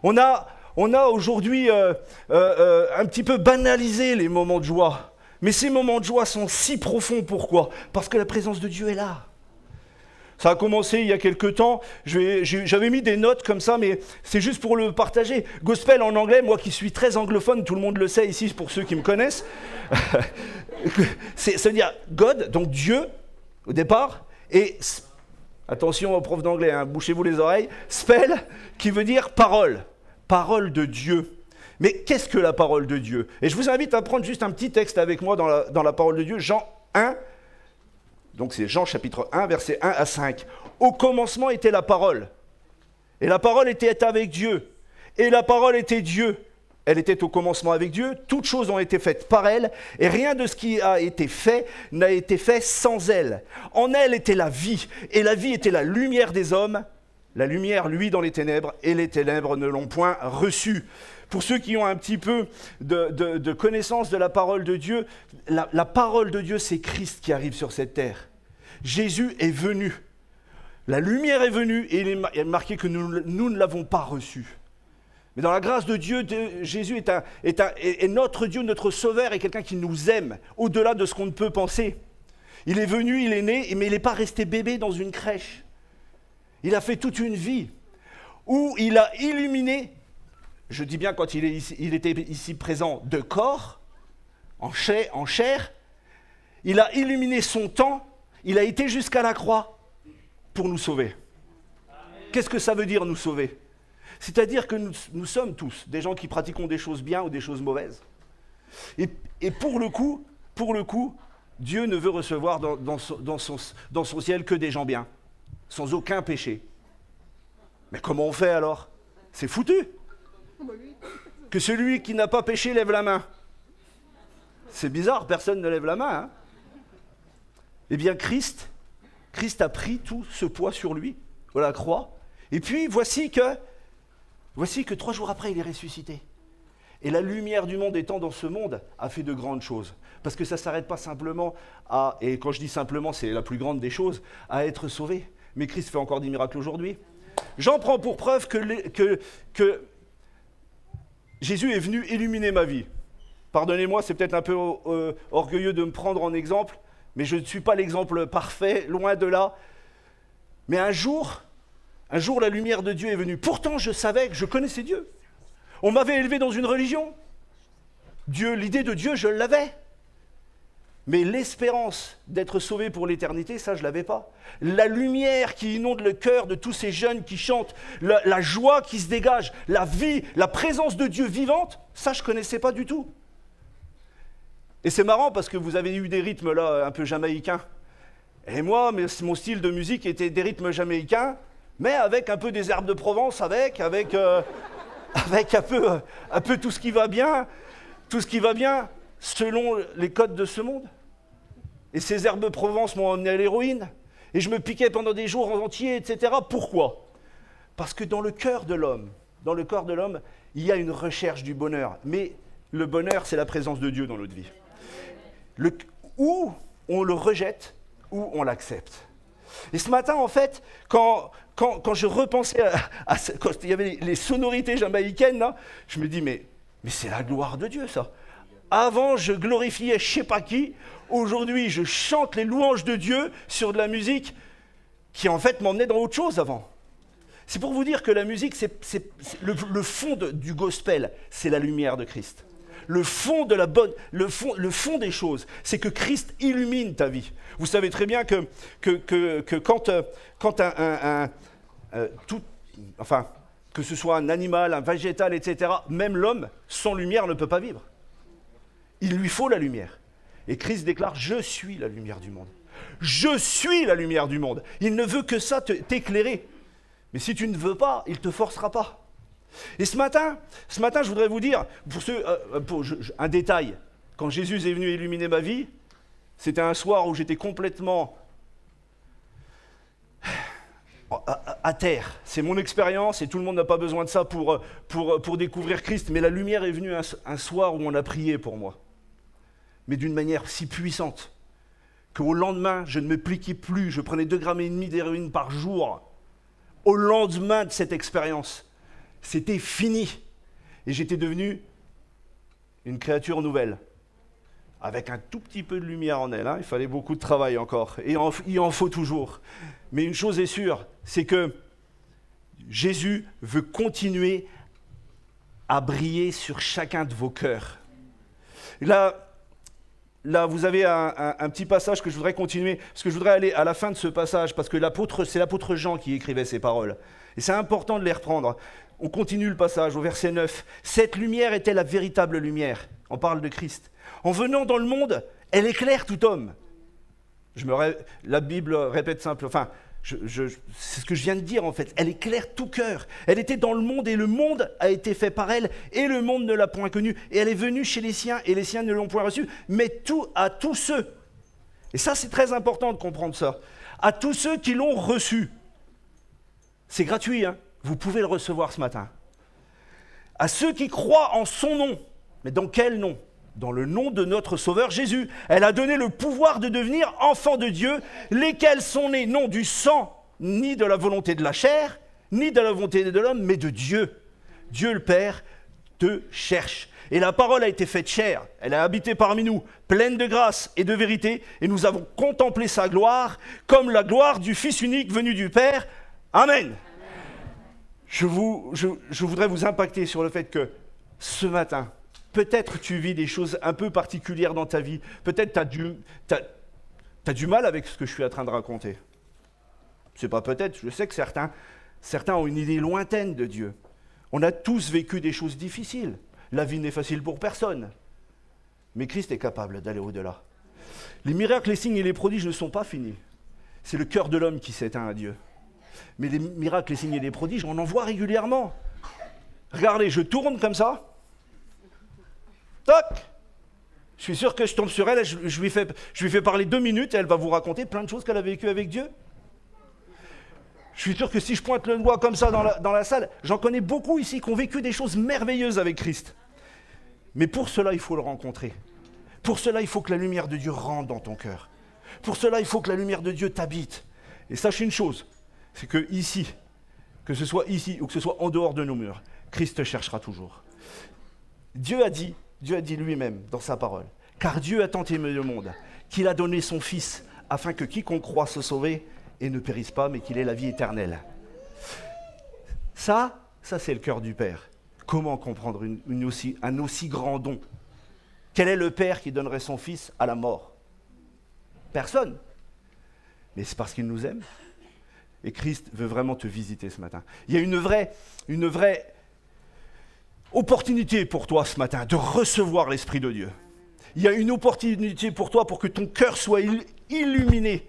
On a aujourd'hui un petit peu banalisé les moments de joie. Mais ces moments de joie sont si profonds. Pourquoi? Parce que la présence de Dieu est là. Ça a commencé il y a quelque temps, j'avais mis des notes comme ça, mais c'est juste pour le partager. Gospel en anglais, moi qui suis très anglophone, tout le monde le sait ici pour ceux qui me connaissent, ça veut dire God, donc Dieu, au départ, et, attention aux profs d'anglais, bouchez-vous les oreilles, spell, qui veut dire parole, parole de Dieu. Mais qu'est-ce que la parole de Dieu? Et je vous invite à prendre juste un petit texte avec moi dans la parole de Dieu, Jean 1, donc c'est Jean chapitre 1, versets 1 à 5. Au commencement était la parole. Et la parole était avec Dieu. Et la parole était Dieu. Elle était au commencement avec Dieu. Toutes choses ont été faites par elle. Et rien de ce qui a été fait n'a été fait sans elle. En elle était la vie. Et la vie était la lumière des hommes. La lumière, lui, dans les ténèbres. Et les ténèbres ne l'ont point reçue. Pour ceux qui ont un petit peu de connaissance de la parole de Dieu, la parole de Dieu, c'est Christ qui arrive sur cette terre. Jésus est venu. La lumière est venue et il est marqué que nous ne l'avons pas reçu. Mais dans la grâce de Dieu, Jésus est notre Dieu, notre Sauveur, et quelqu'un qui nous aime, au-delà de ce qu'on ne peut penser. Il est venu, il est né, mais il n'est pas resté bébé dans une crèche. Il a fait toute une vie où il a illuminé. Je dis bien quand il était ici présent de corps, en chair, il a illuminé son temps, il a été jusqu'à la croix pour nous sauver. Qu'est-ce que ça veut dire nous sauver? C'est-à-dire que nous sommes tous des gens qui pratiquons des choses bien ou des choses mauvaises. Et pour le coup, Dieu ne veut recevoir dans son ciel que des gens bien, sans aucun péché. Mais comment on fait alors? C'est foutu. Que celui qui n'a pas péché lève la main. C'est bizarre, personne ne lève la main. Eh bien, Christ a pris tout ce poids sur lui, à la croix. Et puis, voici que 3 jours après, il est ressuscité. Et la lumière du monde étant dans ce monde, a fait de grandes choses. Parce que ça ne s'arrête pas simplement à, et quand je dis simplement, c'est la plus grande des choses, à être sauvé. Mais Christ fait encore des miracles aujourd'hui. J'en prends pour preuve que Jésus est venu illuminer ma vie. Pardonnez-moi, c'est peut-être un peu orgueilleux de me prendre en exemple, mais je ne suis pas l'exemple parfait, loin de là. Mais un jour, la lumière de Dieu est venue. Pourtant, je savais que je connaissais Dieu. On m'avait élevé dans une religion. L'idée de Dieu, je l'avais. Mais l'espérance d'être sauvé pour l'éternité, ça, je ne l'avais pas. La lumière qui inonde le cœur de tous ces jeunes qui chantent, la joie qui se dégage, la vie, la présence de Dieu vivante, ça, je ne connaissais pas du tout. Et c'est marrant parce que vous avez eu des rythmes là un peu jamaïcains. Et moi, mon style de musique était des rythmes jamaïcains, mais avec un peu des herbes de Provence, avec un peu tout ce qui va bien, selon les codes de ce monde. Et ces herbes de Provence m'ont emmené à l'héroïne, et je me piquais pendant des jours entiers, etc. Pourquoi? Parce que dans le cœur de l'homme, il y a une recherche du bonheur. Mais le bonheur, c'est la présence de Dieu dans notre vie. Ou on le rejette, ou on l'accepte. Et ce matin, en fait, quand je repensais quand il y avait les sonorités jamaïcaines, là, je me dis, mais c'est la gloire de Dieu, ça. Avant, je glorifiais je sais pas qui. Aujourd'hui, je chante les louanges de Dieu sur de la musique qui en fait m'emmenait dans autre chose avant. C'est pour vous dire que la musique, c'est le fond du gospel, c'est la lumière de Christ. Le fond des choses, c'est que Christ illumine ta vie. Vous savez très bien que quand que ce soit un animal, un végétal, etc., même l'homme, sans lumière ne peut pas vivre. Il lui faut la lumière. Et Christ déclare, je suis la lumière du monde. Je suis la lumière du monde. Il ne veut que ça t'éclairer. Mais si tu ne veux pas, il ne te forcera pas. Et ce matin, je voudrais vous dire, un détail. Quand Jésus est venu illuminer ma vie, c'était un soir où j'étais complètement à terre. C'est mon expérience et tout le monde n'a pas besoin de ça pour découvrir Christ. Mais la lumière est venue un soir où on a prié pour moi. Mais d'une manière si puissante qu'au lendemain, je ne me pliquais plus. Je prenais 2,5 grammes d'héroïne par jour. Au lendemain de cette expérience, c'était fini. Et j'étais devenu une créature nouvelle. Avec un tout petit peu de lumière en elle. Il fallait beaucoup de travail encore. Et il en faut toujours. Mais une chose est sûre, c'est que Jésus veut continuer à briller sur chacun de vos cœurs. Là, vous avez un petit passage que je voudrais continuer, parce que je voudrais aller à la fin de ce passage, parce que c'est l'apôtre Jean qui écrivait ces paroles. Et c'est important de les reprendre. On continue le passage au verset 9. « Cette lumière était la véritable lumière. » On parle de Christ. « En venant dans le monde, elle éclaire tout homme. » La Bible répète simple, c'est ce que je viens de dire en fait. Elle éclaire tout cœur. Elle était dans le monde et le monde a été fait par elle et le monde ne l'a point connue. Et elle est venue chez les siens et les siens ne l'ont point reçue. Mais à tous ceux, et ça c'est très important de comprendre ça, à tous ceux qui l'ont reçu. C'est gratuit, vous pouvez le recevoir ce matin. À ceux qui croient en son nom. Mais dans quel nom ? Dans le nom de notre Sauveur Jésus. Elle a donné le pouvoir de devenir enfants de Dieu, lesquels sont nés non du sang, ni de la volonté de la chair, ni de la volonté de l'homme, mais de Dieu. Dieu le Père te cherche. Et la parole a été faite chair, elle a habité parmi nous, pleine de grâce et de vérité, et nous avons contemplé sa gloire, comme la gloire du Fils unique venu du Père. Amen. Je voudrais vous impacter sur le fait que ce matin, peut-être tu vis des choses un peu particulières dans ta vie. Peut-être tu as du mal avec ce que je suis en train de raconter. C'est pas peut-être, je sais que certains ont une idée lointaine de Dieu. On a tous vécu des choses difficiles. La vie n'est facile pour personne. Mais Christ est capable d'aller au-delà. Les miracles, les signes et les prodiges ne sont pas finis. C'est le cœur de l'homme qui s'éteint à Dieu. Mais les miracles, les signes et les prodiges, on en voit régulièrement. Regardez, je tourne comme ça. Toc! Je suis sûr que je tombe sur elle, je lui fais parler 2 minutes et elle va vous raconter plein de choses qu'elle a vécues avec Dieu. Je suis sûr que si je pointe le doigt comme ça dans la salle, j'en connais beaucoup ici qui ont vécu des choses merveilleuses avec Christ. Mais pour cela, il faut le rencontrer. Pour cela, il faut que la lumière de Dieu rentre dans ton cœur. Pour cela, il faut que la lumière de Dieu t'habite. Et sache une chose, c'est que ici, que ce soit ici ou que ce soit en dehors de nos murs, Christ te cherchera toujours. Dieu a dit lui-même dans sa parole, « Car Dieu a tant aimé le monde, qu'il a donné son Fils, afin que quiconque croit se sauver et ne périsse pas, mais qu'il ait la vie éternelle. » Ça c'est le cœur du Père. Comment comprendre un aussi grand don? Quel est le Père qui donnerait son Fils à la mort? Personne. Mais c'est parce qu'il nous aime. Et Christ veut vraiment te visiter ce matin. Il y a une vraie opportunité pour toi ce matin de recevoir l'Esprit de Dieu. Il y a une opportunité pour toi pour que ton cœur soit illuminé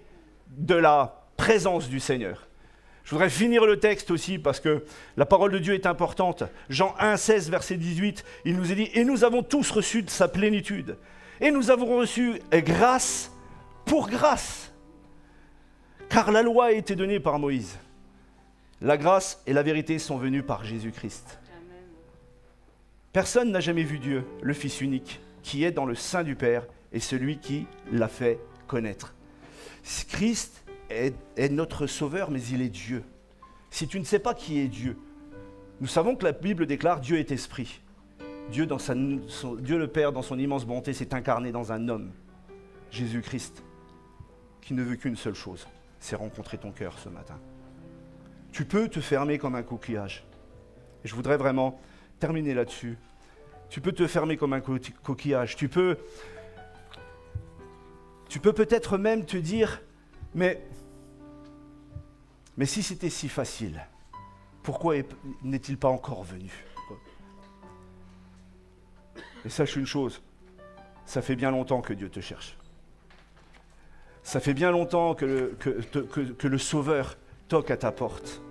de la présence du Seigneur. Je voudrais finir le texte aussi parce que la parole de Dieu est importante. Jean 1, 16, verset 18, il nous est dit « Et nous avons tous reçu de sa plénitude. Et nous avons reçu grâce pour grâce. Car la loi a été donnée par Moïse. La grâce et la vérité sont venues par Jésus-Christ. » Personne n'a jamais vu Dieu, le Fils unique, qui est dans le sein du Père et celui qui l'a fait connaître. Christ est notre Sauveur, mais il est Dieu. Si tu ne sais pas qui est Dieu, nous savons que la Bible déclare Dieu est esprit. Dieu le Père, dans son immense bonté, s'est incarné dans un homme, Jésus-Christ, qui ne veut qu'une seule chose, c'est rencontrer ton cœur ce matin. Tu peux te fermer comme un coquillage. Et je voudrais vraiment terminer là-dessus. Tu peux te fermer comme un coquillage. Tu peux peut-être même te dire, mais si c'était si facile, pourquoi n'est-il pas encore venu? Et sache une chose, ça fait bien longtemps que Dieu te cherche. Ça fait bien longtemps que le Sauveur toque à ta porte.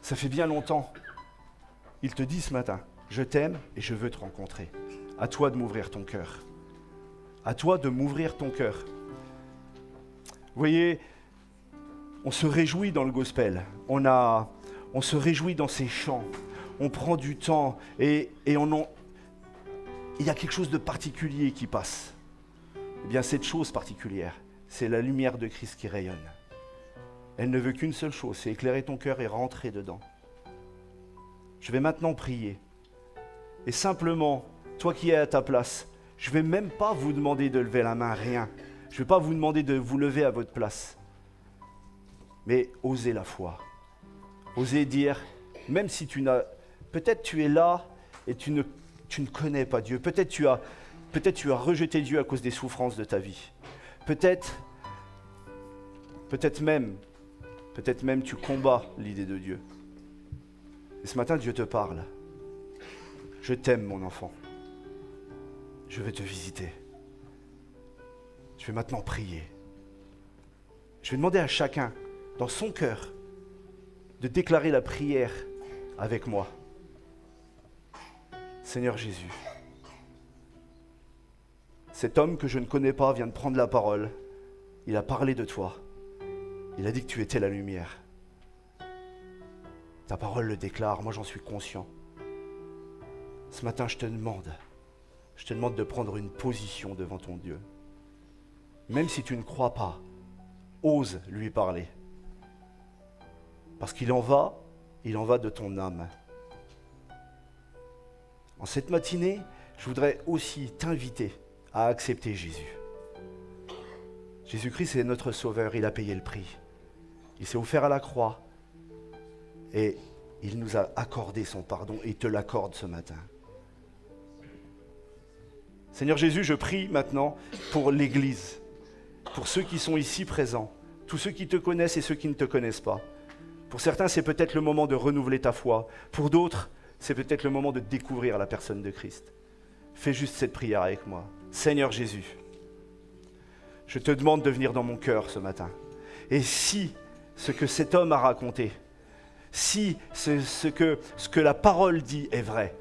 Ça fait bien longtemps. Il te dit ce matin, je t'aime et je veux te rencontrer. À toi de m'ouvrir ton cœur. À toi de m'ouvrir ton cœur. Vous voyez, on se réjouit dans le gospel. On se réjouit dans ces chants. On prend du temps et il y a quelque chose de particulier qui passe. Eh bien, cette chose particulière, c'est la lumière de Christ qui rayonne. Elle ne veut qu'une seule chose, c'est éclairer ton cœur et rentrer dedans. Je vais maintenant prier. Et simplement, toi qui es à ta place, je ne vais même pas vous demander de lever la main, rien. Je ne vais pas vous demander de vous lever à votre place. Mais osez la foi. Osez dire, même si peut-être tu es là et tu ne connais pas Dieu. Peut-être tu as rejeté Dieu à cause des souffrances de ta vie. Peut-être même tu combats l'idée de Dieu. Et ce matin, Dieu te parle. Je t'aime, mon enfant. Je vais te visiter. Je vais maintenant prier. Je vais demander à chacun, dans son cœur, de déclarer la prière avec moi. Seigneur Jésus, cet homme que je ne connais pas vient de prendre la parole. Il a parlé de toi. Il a dit que tu étais la lumière. Ta parole le déclare, moi j'en suis conscient. Ce matin, je te demande de prendre une position devant ton Dieu. Même si tu ne crois pas, ose lui parler. Parce qu'il en va de ton âme. En cette matinée, je voudrais aussi t'inviter à accepter Jésus. Jésus-Christ est notre Sauveur, il a payé le prix. Il s'est offert à la croix et il nous a accordé son pardon et il te l'accorde ce matin. Seigneur Jésus, je prie maintenant pour l'Église, pour ceux qui sont ici présents, tous ceux qui te connaissent et ceux qui ne te connaissent pas. Pour certains, c'est peut-être le moment de renouveler ta foi. Pour d'autres, c'est peut-être le moment de découvrir la personne de Christ. Fais juste cette prière avec moi. Seigneur Jésus, je te demande de venir dans mon cœur ce matin. Et si ce que cet homme a raconté, si ce que la parole dit est vrai,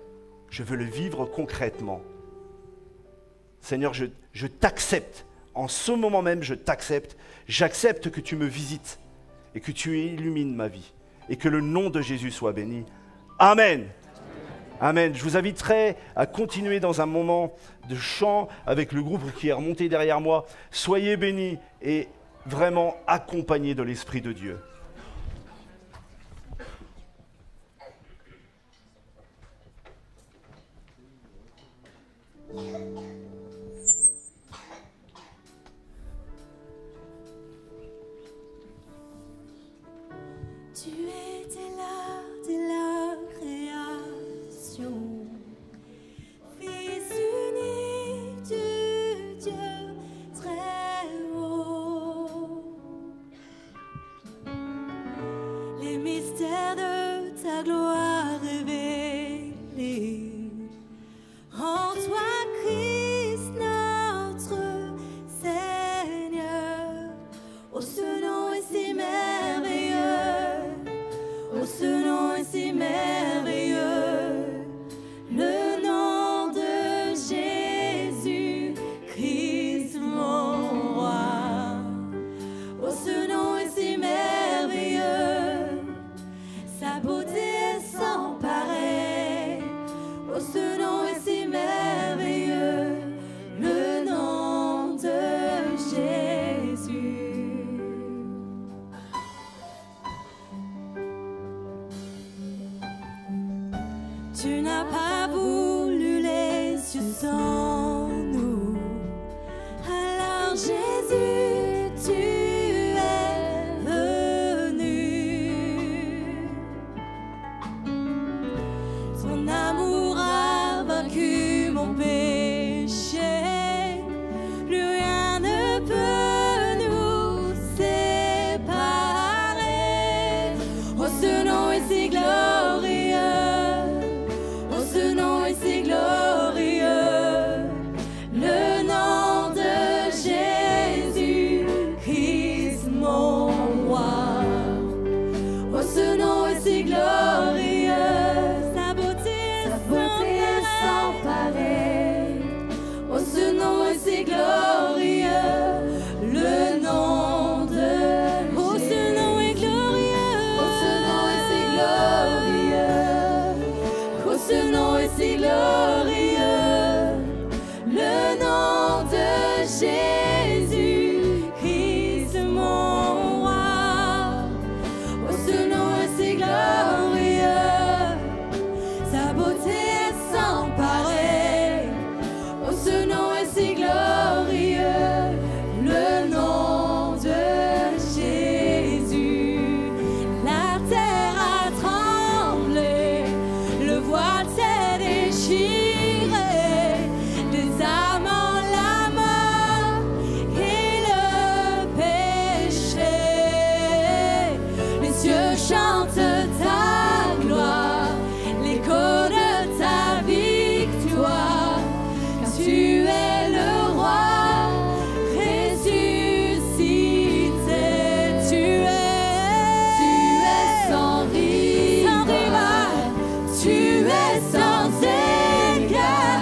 je veux le vivre concrètement. Seigneur, je t'accepte. En ce moment même, je t'accepte. J'accepte que tu me visites et que tu illumines ma vie. Et que le nom de Jésus soit béni. Amen. Amen. Je vous inviterai à continuer dans un moment de chant avec le groupe qui est remonté derrière moi. Soyez bénis et vraiment accompagnés de l'Esprit de Dieu. Tu étais là dès la création, Fils unique du Dieu très haut. Les mystères de ta gloire révélés, en toi Christ notre Seigneur. Oh, ce nom est si merveilleux. Oh, ce nom est si merveilleux, le nom de Jésus Christ mon roi. Oh, ce nom est si merveilleux, sa beauté est sans pareil. Oh, ce nom est si merveilleux, le nom de Jésus. Tu n'as pas voulu sans nous. Alors Jésus, tu es venu. Ton amour a vaincu mon péché. Plus rien ne peut nous séparer. Oh, ce nom est si glorieux. Oh, ce nom est si glorieux. Le nom de Jésus-Christ, mon roi. Oh, ce nom est si glorieux. Sa beauté est sans pareil. Oh, ce nom est si glorieux. Le nom de Jésus. Oh, ce nom est glorieux. Oh, ce nom est si glorieux. Oh, ce nom est si glorieux. Le nom de Jésus-Christ, mon roi. Oh, ce nom est si glorieux. Sa beauté est sans pareil. Oh, ce nom est si glorieux. Le nom de Jésus. La terre a tremblé. Le voile s'est déchiré. Des âmes en la mort et le péché. Les cieux chantent ta gloire, l'écho de ta victoire, car tu es le roi ressuscité. Tu es sans rival, tu es sans égard.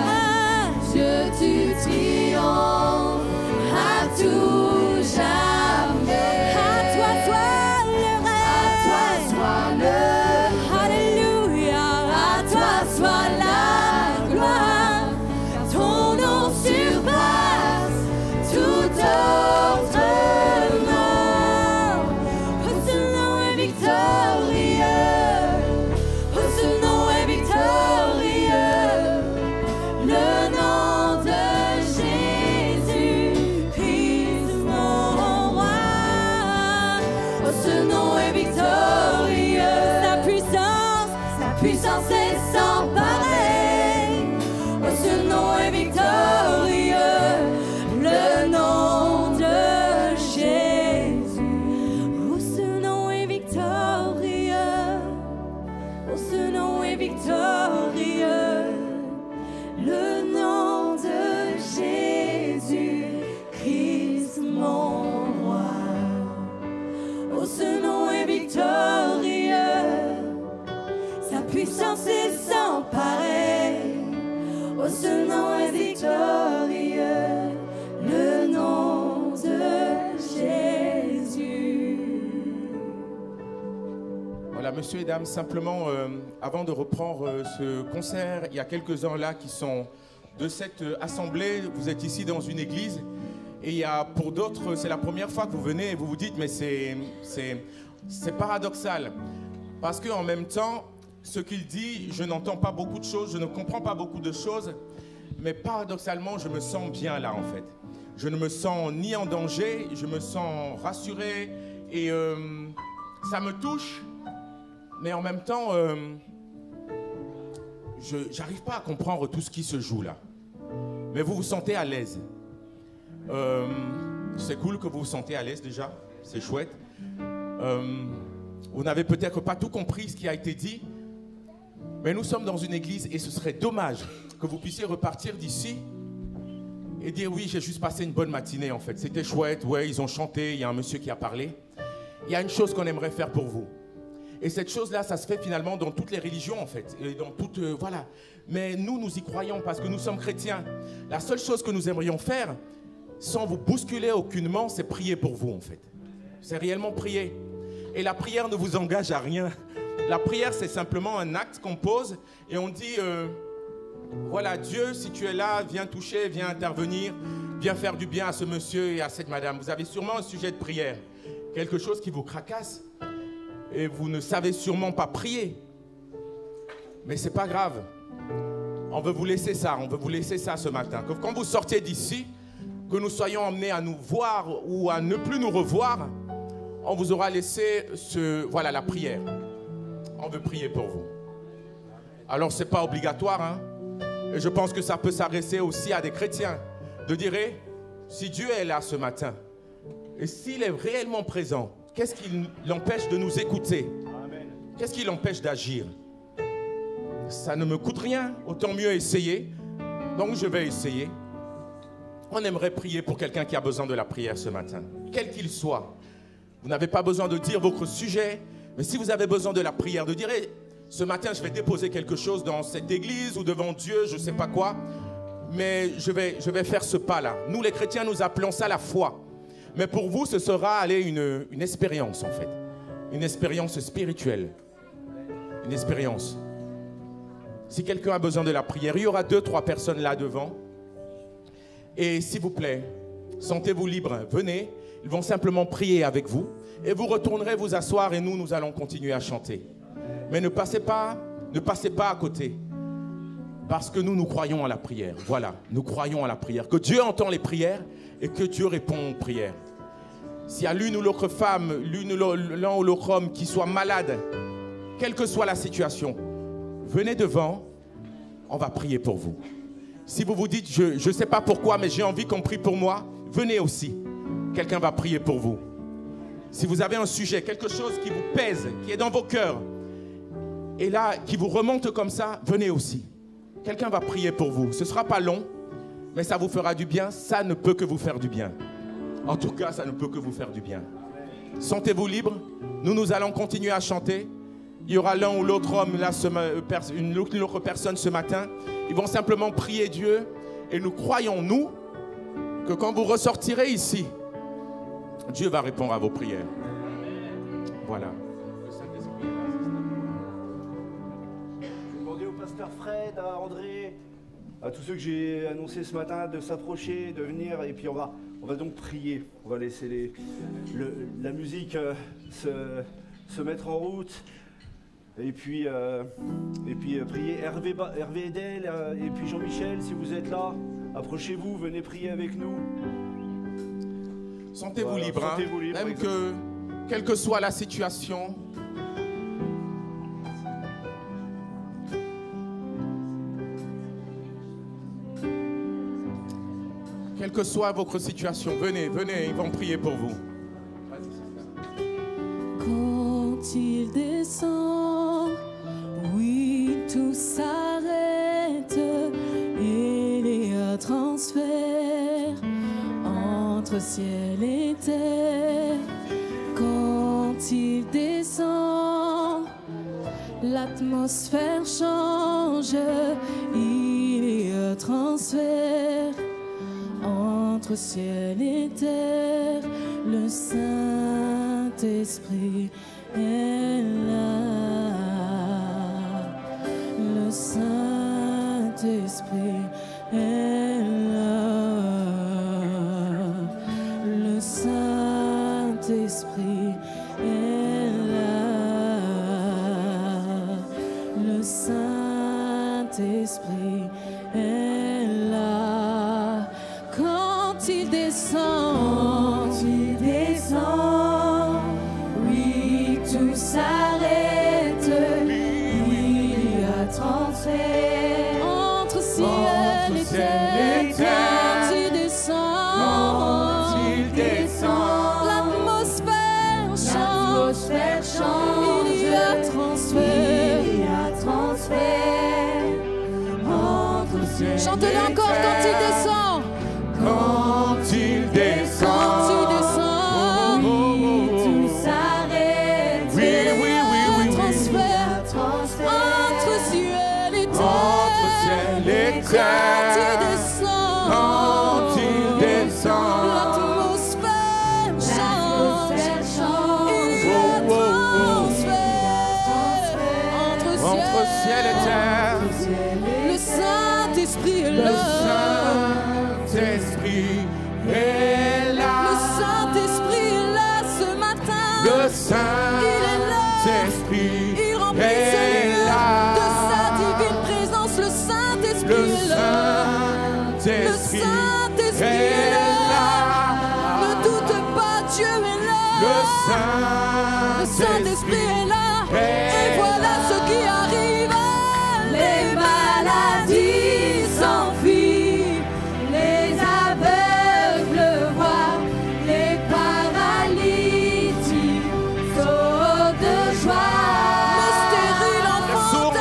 Dieu, tu triomphes à tout jamais. À toi soit le règne, à toi soit le Alléluia, à toi soit la gloire. Ton nom surpasse tout autre nom. Oh, ce nom est victorieux. Oh, ce nom est victorieux. Le nom de Jésus-Christ, mon roi. Oh, ce nom est victorieux. Sa puissance est sans pareil. Oh, ce nom est victorieux. Le nom de Jésus. Oh, ce nom est victorieux. Oh, ce nom est victorieux. Le nom de Jésus-Christ, mon roi. Oh, ce nom est victorieux. Sa puissance est sans pareil. Oh, ce nom est victorieux. Le nom de Jésus. Voilà, monsieur et dames, simplement, avant de reprendre ce concert, il y a quelques-uns là qui sont de cette assemblée. Vous êtes ici dans une église. Et il y a pour d'autres, c'est la première fois que vous venez et vous vous dites, mais c'est paradoxal. Parce qu'en même temps, ce qu'il dit, je n'entends pas beaucoup de choses, je ne comprends pas beaucoup de choses. Mais paradoxalement, je me sens bien là, en fait. Je ne me sens ni en danger, je me sens rassuré. Et ça me touche. Mais en même temps, je n'arrive pas à comprendre tout ce qui se joue là. Mais vous vous sentez à l'aise. C'est cool que vous vous sentez à l'aise déjà. C'est chouette. Vous n'avez peut-être pas tout compris ce qui a été dit. Mais nous sommes dans une église et ce serait dommage que vous puissiez repartir d'ici et dire oui, j'ai juste passé une bonne matinée en fait. C'était chouette, ouais, ils ont chanté, il y a un monsieur qui a parlé. Il y a une chose qu'on aimerait faire pour vous. Et cette chose-là, ça se fait finalement dans toutes les religions en fait. Et dans toutes, voilà. Mais nous, nous y croyons parce que nous sommes chrétiens. La seule chose que nous aimerions faire, sans vous bousculer aucunement, c'est prier pour vous en fait. C'est réellement prier. Et la prière ne vous engage à rien. La prière, c'est simplement un acte qu'on pose et on dit, voilà, Dieu, si tu es là, viens toucher, viens intervenir, viens faire du bien à ce monsieur et à cette madame. Vous avez sûrement un sujet de prière, quelque chose qui vous tracasse et vous ne savez sûrement pas prier. Mais ce n'est pas grave. On veut vous laisser ça, on veut vous laisser ça ce matin. Que quand vous sortiez d'ici, que nous soyons emmenés à nous voir ou à ne plus nous revoir, on vous aura laissé voilà, la prière. On veut prier pour vous. Alors ce n'est pas obligatoire, hein? Et je pense que ça peut s'adresser aussi à des chrétiens. De dire, si Dieu est là ce matin, et s'il est réellement présent, qu'est-ce qui l'empêche de nous écouter? Qu'est-ce qui l'empêche d'agir? Ça ne me coûte rien, autant mieux essayer. Donc je vais essayer. On aimerait prier pour quelqu'un qui a besoin de la prière ce matin, quel qu'il soit. Vous n'avez pas besoin de dire votre sujet, mais si vous avez besoin de la prière, de dire ce matin je vais déposer quelque chose dans cette église ou devant Dieu, je ne sais pas quoi, mais je vais faire ce pas-là. Nous les chrétiens, nous appelons ça la foi. Mais pour vous, ce sera une expérience en fait, une expérience spirituelle, une expérience. Si quelqu'un a besoin de la prière, il y aura 2-3 personnes là devant. Et s'il vous plaît, sentez-vous libre, venez. Ils vont simplement prier avec vous. Et vous retournerez vous asseoir et nous allons continuer à chanter. Mais ne passez pas à côté. Parce que nous croyons à la prière. Voilà, nous croyons à la prière. Que Dieu entend les prières et que Dieu répond aux prières. S'il y a l'une ou l'autre femme, l'un ou l'autre homme qui soit malade, quelle que soit la situation, venez devant, on va prier pour vous. Si vous vous dites, je ne sais pas pourquoi, mais j'ai envie qu'on prie pour moi, venez aussi. Quelqu'un va prier pour vous. Si vous avez un sujet, quelque chose qui vous pèse, qui est dans vos cœurs, et là, qui vous remonte comme ça, venez aussi. Quelqu'un va prier pour vous. Ce ne sera pas long, mais ça vous fera du bien. Ça ne peut que vous faire du bien. En tout cas, ça ne peut que vous faire du bien. Sentez-vous libre. Nous allons continuer à chanter. Il y aura l'un ou l'autre homme, là, une autre personne ce matin. Ils vont simplement prier Dieu. Et nous croyons, nous, que quand vous ressortirez ici, Dieu va répondre à vos prières. Voilà. Je vais demander au pasteur Fred, à André, à tous ceux que j'ai annoncés ce matin de s'approcher, de venir. Et puis on va donc prier. On va laisser la musique se mettre en route. Et puis prier Hervé Edel et puis Jean-Michel, si vous êtes là, approchez-vous, venez prier avec nous. Sentez-vous voilà, libre, sentez-vous libre, même que, quelle que soit la situation. Quelle que soit votre situation, venez, ils vont prier pour vous. Quand il descend, oui, tout s'arrête. Il y a transfert entre ciel et terre. Quand il descend, l'atmosphère change. Il y a transfert entre ciel et terre. Le Saint-Esprit est là. Le Saint-Esprit est là. Le Saint-Esprit est là. Le Saint-Esprit est là. Quand il descend, oui, tout s'arrête. Il y a transfert entre ciel et terre. Quand il descend, l'atmosphère change. Il y a transfert entre ciel. Chante-le encore quand il descend. Quand il descend, oui, tout s'arrête. Oui. Transfert entre ciel et terre. Quand il descend, l'atmosphère change. Il y a transfert entre ciel et terre. Le Saint-Esprit est là. Saint-Esprit est là. Le Saint-Esprit est là ce matin. Le Saint-Esprit il remplit ce est lieu là. de sa divine présence. Le Saint-Esprit Le Saint-Esprit est là. Et voilà ce qui arrive. Les maladies s'enfuient, les aveugles voient, les paralytiques sautent de joie. Les stériles entendent, les sourds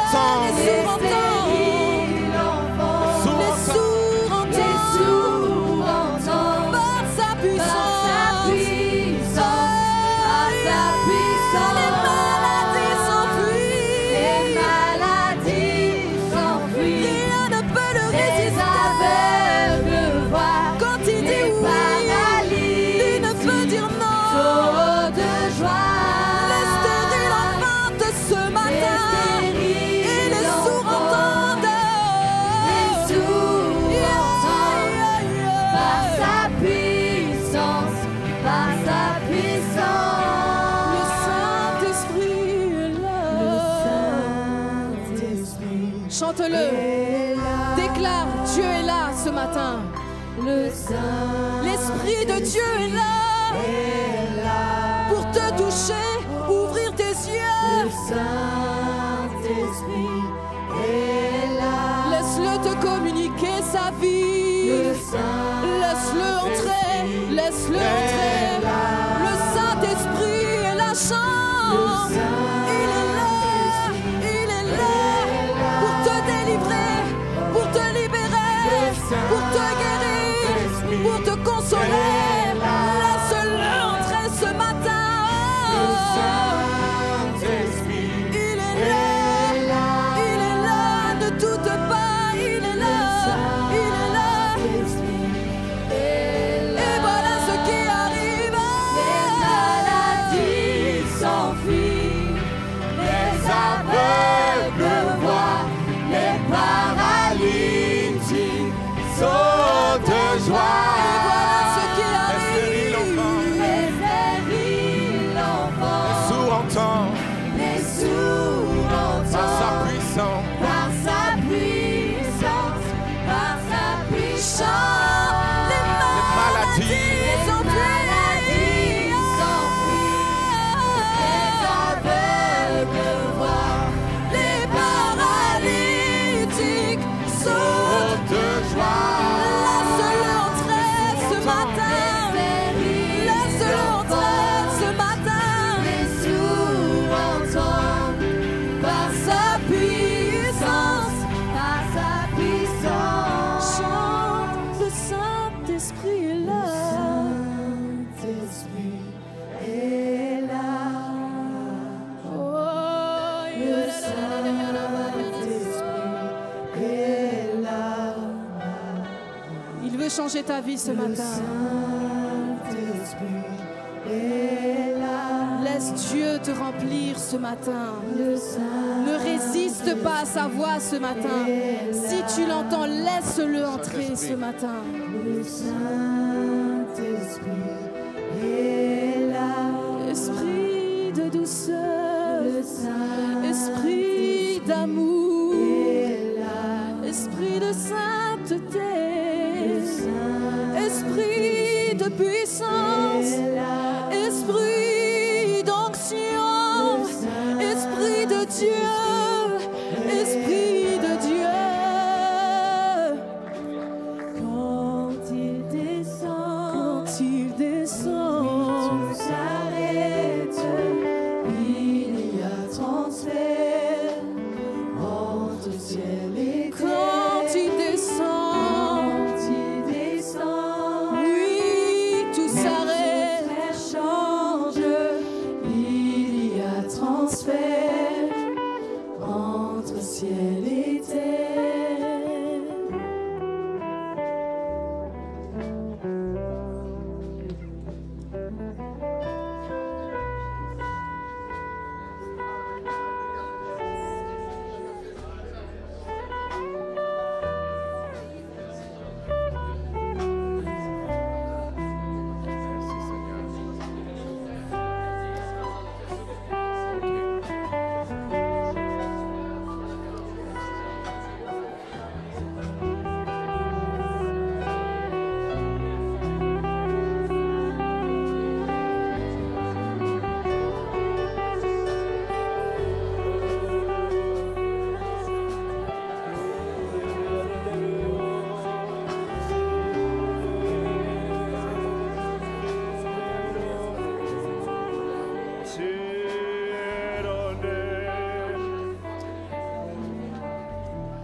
entendent, par sa puissance, les maladies s'enfuient, rien ne peut le résister. Quand il dit oui, il ne peut dire non. Les stériles entendent ce matin, et les sourds entendent. Le Saint-Esprit est là. Chante-le, déclare, Dieu est là ce matin. L'Esprit de Dieu est là pour te toucher, ouvrir tes yeux. Laisse-le te communiquer sa vie. Laisse-le entrer, laisse-le entrer. Le Saint-Esprit est la chance. Il est là pour te délivrer, pour te libérer, pour te guérir, pour te consoler. Laisse-le entrer ce matin. Il est là, ne doute pas, il est là. Et voilà ce qui arrive. Les maladies s'enfuient, les aveugles voient, les paralytiques sautent de joie. Et voilà ce qui arrive. Les stériles entendent, Les sourds entendent les sourds par sa entendent, puissance. par sa puissance, par sa puissance. Les maladies s'enfuient, les aveugles voient, les paralytiques sautent de joie. Laisse-le entrer ce matin. Laisse-le entrer ce matin. les sourds entendent, Par sa puissance, chante, le Saint-Esprit est là. Oh, il veut changer ta vie ce matin. Laisse Dieu te remplir ce matin. Ne résiste pas à sa voix ce matin. Si tu l'entends, laisse-le entrer ce matin. Esprit de douceur, esprit d'amour, esprit de sainteté, esprit de puissance, esprit d'onction, esprit de Dieu, esprit de Dieu. Quand il descend, tout s'arrête, il y a transfert.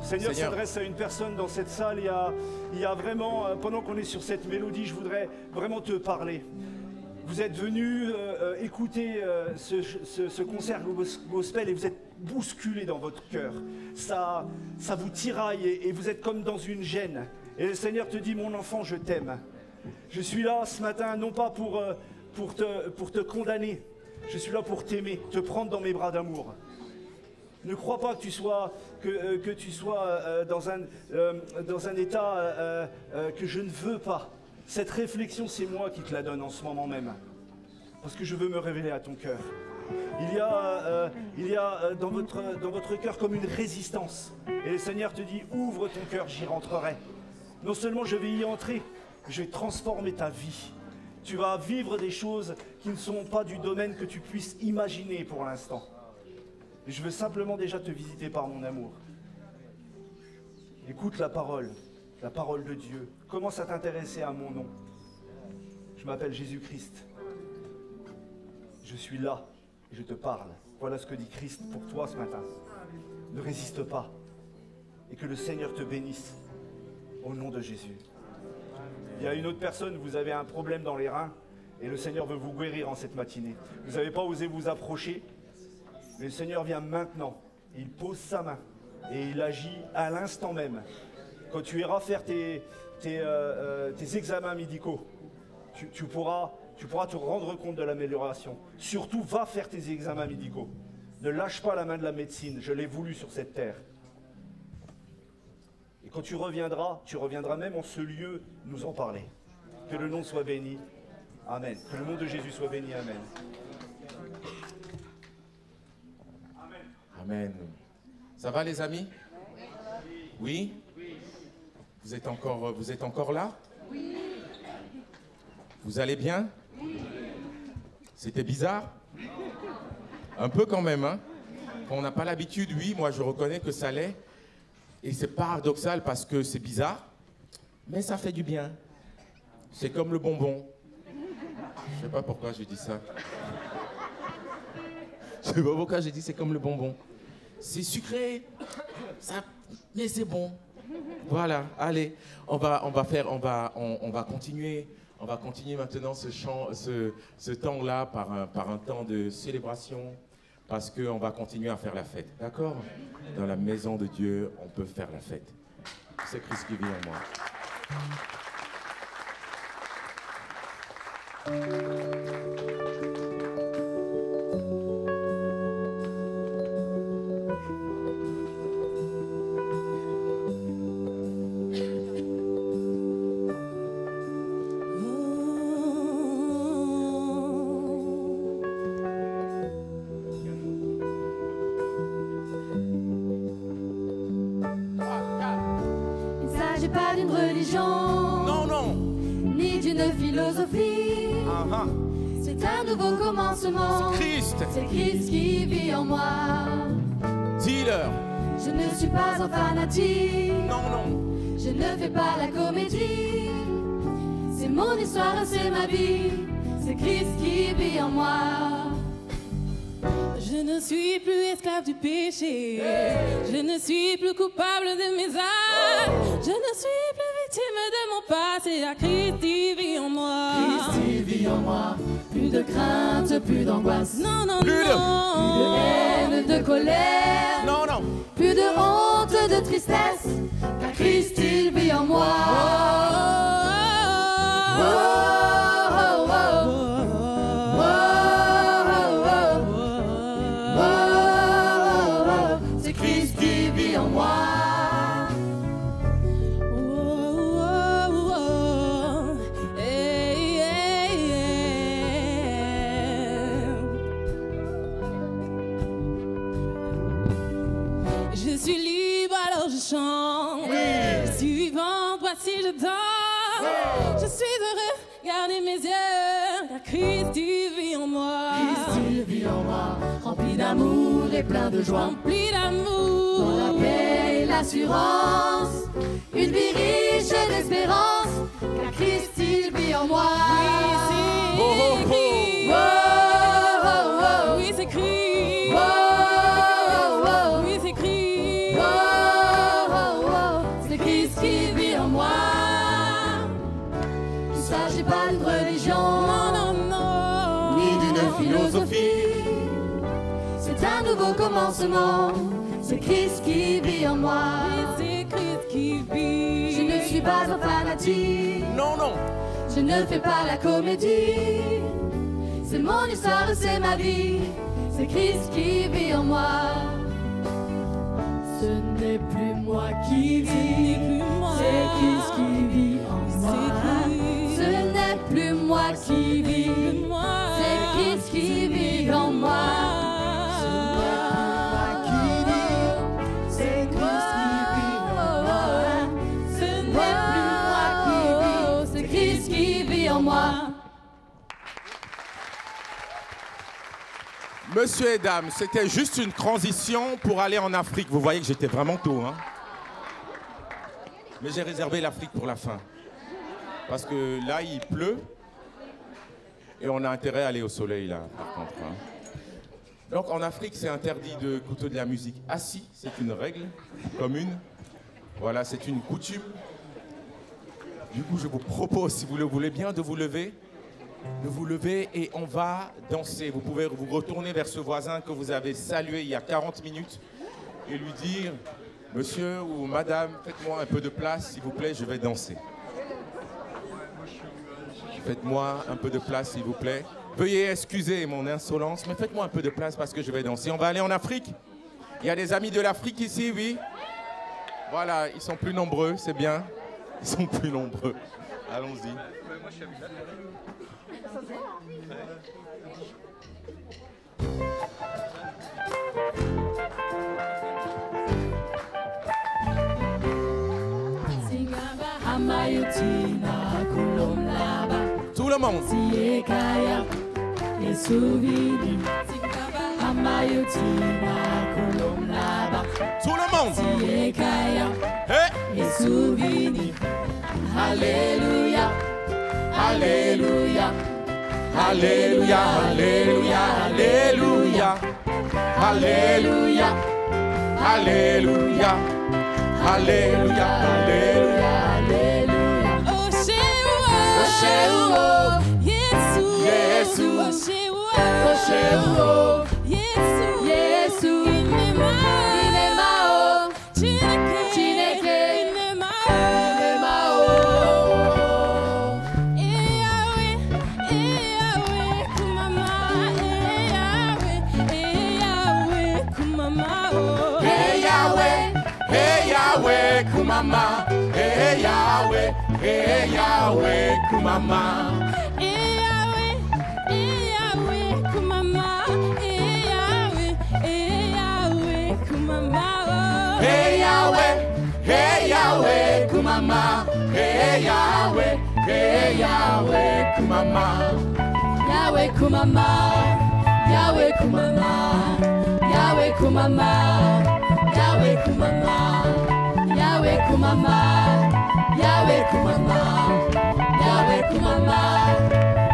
Seigneur s'adresse à une personne dans cette salle. Il y a vraiment, pendant qu'on est sur cette mélodie, je voudrais vraiment te parler. Vous êtes venu écouter ce concert gospel et vous êtes bousculé dans votre cœur. Ça vous tiraille et vous êtes comme dans une gêne. Et le Seigneur te dit, mon enfant, je t'aime. Je suis là ce matin, non pas pour te condamner. Je suis là pour t'aimer, te prendre dans mes bras d'amour. Ne crois pas que tu sois, dans un état que je ne veux pas. Cette réflexion, c'est moi qui te la donne en ce moment même. Parce que je veux me révéler à ton cœur. Il y a dans votre cœur comme une résistance. Et le Seigneur te dit, ouvre ton cœur, j'y rentrerai. Non seulement je vais y entrer, je vais transformer ta vie. Tu vas vivre des choses qui ne sont pas du domaine que tu puisses imaginer pour l'instant. Je veux simplement déjà te visiter par mon amour. Écoute la parole de Dieu. Commence à t'intéresser à mon nom. Je m'appelle Jésus-Christ. Je suis là et je te parle. Voilà ce que dit Christ pour toi ce matin. Ne résiste pas et que le Seigneur te bénisse au nom de Jésus. Il y a une autre personne, vous avez un problème dans les reins et le Seigneur veut vous guérir en cette matinée. Vous n'avez pas osé vous approcher, mais le Seigneur vient maintenant. Il pose sa main et il agit à l'instant même. Quand tu iras faire tes examens médicaux, tu pourras te rendre compte de l'amélioration. Surtout, va faire tes examens médicaux. Ne lâche pas la main de la médecine, je l'ai voulu sur cette terre. Et quand tu reviendras même en ce lieu nous en parler. Que le nom soit béni. Amen. Que le nom de Jésus soit béni. Amen. Amen. Ça va les amis? Oui? Vous êtes encore là? Oui. Vous allez bien? Oui. C'était bizarre? Un peu quand même, hein? Quand on n'a pas l'habitude, oui, moi je reconnais que ça l'est. Et c'est paradoxal parce que c'est bizarre, mais ça fait du bien. C'est comme le bonbon. Je sais pas pourquoi je dis ça. Je sais pas pourquoi j'ai dit c'est comme le bonbon. C'est sucré, mais c'est bon. Voilà, allez, on va continuer maintenant ce temps-là par un temps de célébration, parce qu'on va continuer à faire la fête, d'accord? Dans la maison de Dieu, on peut faire la fête. C'est Christ qui vit en moi. Pas d'une religion, Non. ni d'une philosophie. C'est un nouveau commencement. C'est Christ qui vit en moi. Dis-leur. Je ne suis pas un fanatique. Non. Je ne fais pas la comédie. C'est mon histoire, c'est ma vie. C'est Christ qui vit en moi. Je ne suis plus esclave du péché. Je ne suis plus coupable de mes actes. Je ne suis plus victime de mon passé. À Christ il vit en moi. Christ il vit en moi. Plus de crainte, plus d'angoisse. Non. Plus de haine, de colère. Non. Plus de honte, de tristesse. Car Christ il vit en moi. C'est Christ qui vit en moi. Je suis libre alors je chante. Je suis vivante, voici je danse. Je suis heureux, regardez mes yeux. Car Christ il vit en moi. Christ il vit en moi. Rempli d'amour et plein de joie. Rempli d'amour. Dans la paix et l'assurance. Une vie riche d'espérance. Car Christ il vit en moi. Oui, c'est Christ. Oh, oh, oh. Oui, c'est Christ. Oh, oh, vie. C'est un nouveau commencement, c'est Christ qui vit en moi. C'est Christ qui vit. Je ne suis pas un fanatique, Non, non. je ne fais pas la comédie. C'est mon histoire, c'est ma vie, c'est Christ qui vit en moi. Ce n'est plus moi qui vis, c'est Christ qui vit en moi. Ce n'est plus moi qui vis, c'est Christ qui vit en moi. C'est Christ qui vit en moi. Ce n'est plus moi qui vis, c'est Christ qui vit en moi. Monsieur et dames, c'était juste une transition pour aller en Afrique. Vous voyez que j'étais vraiment tôt, hein? Mais j'ai réservé l'Afrique pour la fin. Parce que là, il pleut. Et on a intérêt à aller au soleil, là, par contre. Hein. Donc, en Afrique, c'est interdit d'écouter de la musique assis. C'est une règle commune. Voilà, c'est une coutume. Du coup, je vous propose, si vous le voulez bien, de vous lever et on va danser. Vous pouvez vous retourner vers ce voisin que vous avez salué il y a 40 minutes et lui dire « Monsieur ou Madame, faites-moi un peu de place, s'il vous plaît, je vais danser. » Faites-moi un peu de place, s'il vous plaît. Veuillez excuser mon insolence, mais faites-moi un peu de place parce que je vais danser. On va aller en Afrique. Il y a des amis de l'Afrique ici, oui? Voilà, ils sont plus nombreux, c'est bien. Ils sont plus nombreux. Allons-y. Tout le monde. Tout le monde. Hey. Alléluia, Alléluia, Alléluia, Alléluia, Alléluia, Alléluia, Alléluia, Alléluia, Alléluia, Alléluia. Oh, Yesu, Yesu, Yesu, Yesu, Yesu, Inema, Inemao, Chineke, Inema, Yahweh, Kumama, Yahweh, Kumama, Hey Yahweh, hey Yahweh, Kumama, hey Yahweh, hey Yahweh, Kumama. Hey Yahweh, hey Yahweh, Kumama, hey Yahweh, hey Yahweh, Kumama. Yahweh Kumama, Yahweh Kumama, Yahweh Kumama, Yahweh Kumama, Yahweh Kumama, Yahweh Kumama, Yahweh Kumama,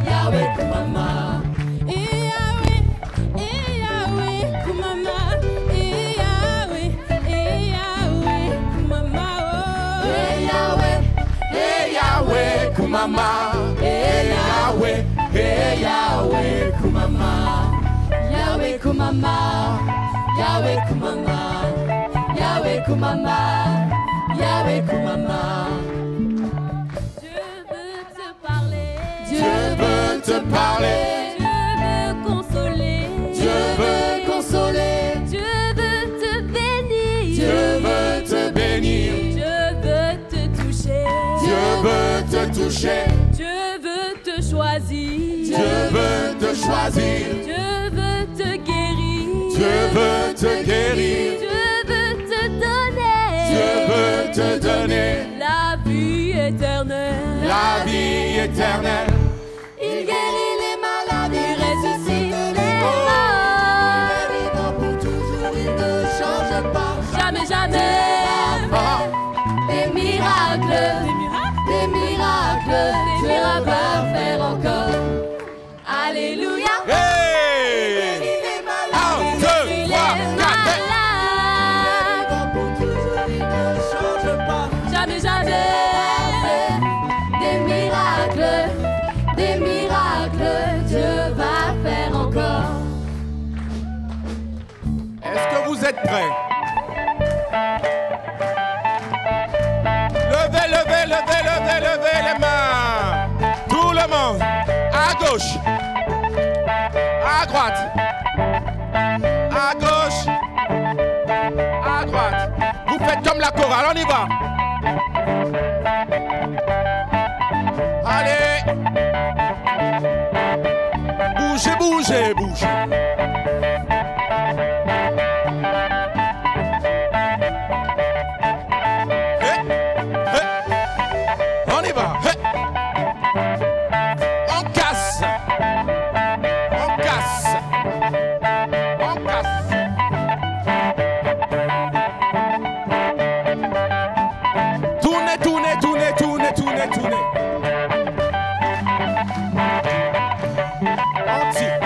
Yahweh Kumama. Kumama, hey Yahweh, hey Yahweh, Kumama. Yahweh Kumama, Yahweh Kumama, Yahweh Kumama, Yahweh Kumama. Dieu veut te parler, Dieu veut te parler, Dieu veut consoler, Dieu veut consoler, Dieu veut te bénir, Dieu veut te bénir, Dieu veut te toucher, Dieu veut te toucher, Dieu veut te choisir, Dieu veut te choisir, Dieu veut te guérir, Dieu veut te guérir, Dieu veut te donner, Dieu veut te donner la vie éternelle, la vie éternelle. Il guérit les malades, il ressuscite les morts. Il est vivant pour toujours, il ne change pas. Jamais, jamais. Des miracles, des miracles, Dieu va faire encore. Alléluia. Hey! Il guérit les malades, 1, 2, 3, 4. malades. Pour toujours, il ne change pas. Jamais, jamais. Des miracles, vous êtes prêts? Levez, levez, levez, levez, levez les mains. Tout le monde. À gauche. À droite. À gauche. À droite. Vous faites comme la chorale, on y va. Allez. Bougez, bougez, bougez. On y va. On casse. On casse. On casse. Tournez, tournez, tournez, tournez, tournez, tournez. On tire.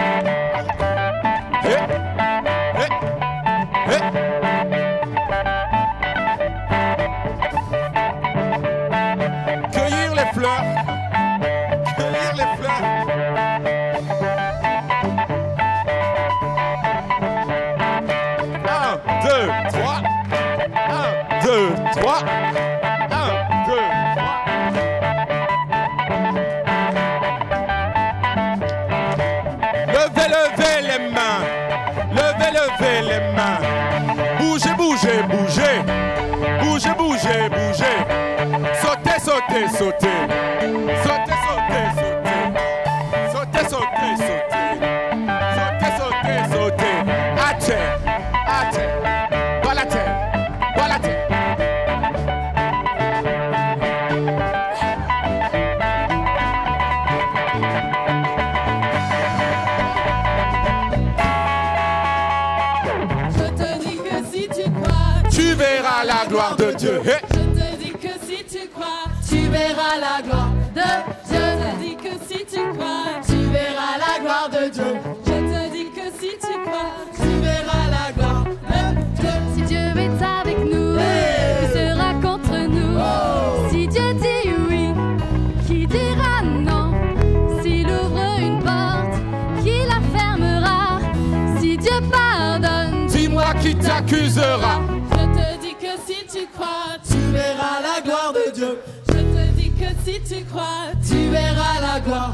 Cueillir les fleurs. Cueillir les fleurs. Un, deux, trois. Un, deux, trois. Un, deux, trois. Levez, levez les mains. Levez, levez les mains. Bougez, bougez, bougez. Bougez, bougez, bougez. Sautez, sautez, sautez. Sautez, sautez, sautez. Sautez, sautez, sautez. Sautez, sautez, sautez. À terre, à terre. Dans la terre, dans la terre. Je te dis que si tu crois, Tu verras la gloire de Dieu. Hey. je te dis que si tu crois, Tu verras la gloire de je Dieu. te dis que si tu crois, Tu verras la gloire de Dieu. je te dis que si tu crois, tu verras la gloire de Dieu. Si Dieu est avec nous, qui sera contre nous? Si Dieu dit oui, qui dira non? S'il ouvre une porte, qui la fermera? Si Dieu pardonne, Dis-moi qui t'accusera. Je te dis que si tu crois, tu verras la gloire de Dieu. Je te dis que si tu crois, Tu verras la gloire.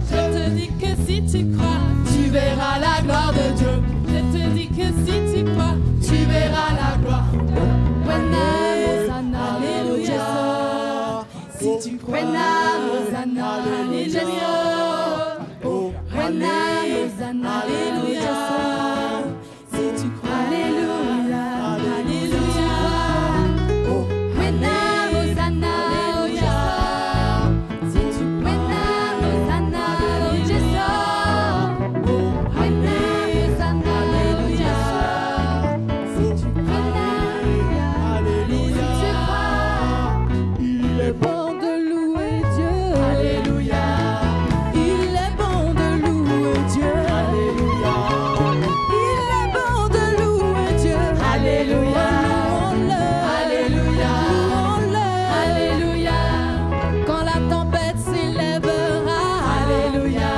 je te dis que si tu crois, Tu verras la gloire de Dieu. je te dis que si tu crois, Tu verras la gloire. Alléluia. Si tu crois. Alléluia. Alléluia. Si tu crois, Alléluia. Alléluia. Il est bon. Bon de louer Dieu. Alléluia. Il est bon de louer Dieu. Alléluia. Il est bon de louer Dieu. Alléluia. Louons-le. Alléluia. Louons-le. Alléluia. Quand la tempête s'élèvera. Alléluia.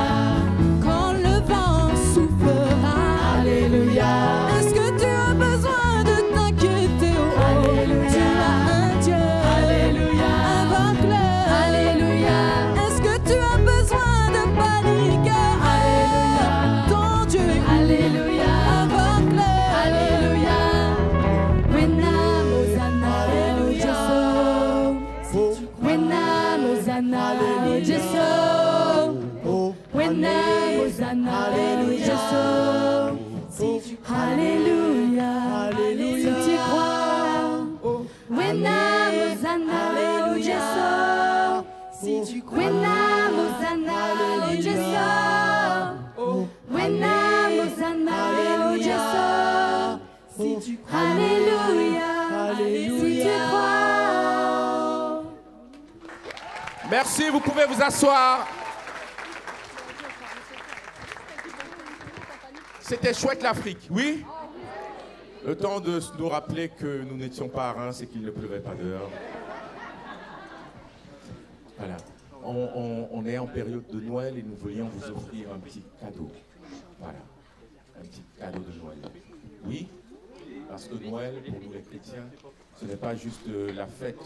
Quand le vent soufflera. Alléluia. Est-ce que tu as besoin de t'inquiéter? Oh, Alléluia. tu as un Dieu. Alléluia. Invoque-le. Alléluia. Est-ce que tu as besoin de paniquer? Alléluia. Ton Dieu est où? Alléluia. Invoque-le. Alléluia. Wena Mozana Jesu. Wena Mozana Jesu. Wena Mozana Jesu. Alléluia. Si tu crois. Wena Mozana Jesu. Si tu crois. Wena Mozana Jesu. Wena Mozana Jesu. Si tu crois. Alléluia. Si tu crois. Merci, vous pouvez vous asseoir. C'était chouette l'Afrique, oui? Le temps de nous rappeler que nous n'étions pas à Reims et qu'il ne pleuvait pas dehors. Voilà. On est en période de Noël et nous voulions vous offrir un petit cadeau. Voilà. Un petit cadeau de Noël. Oui? Parce que Noël, pour nous les chrétiens, ce n'est pas juste la fête,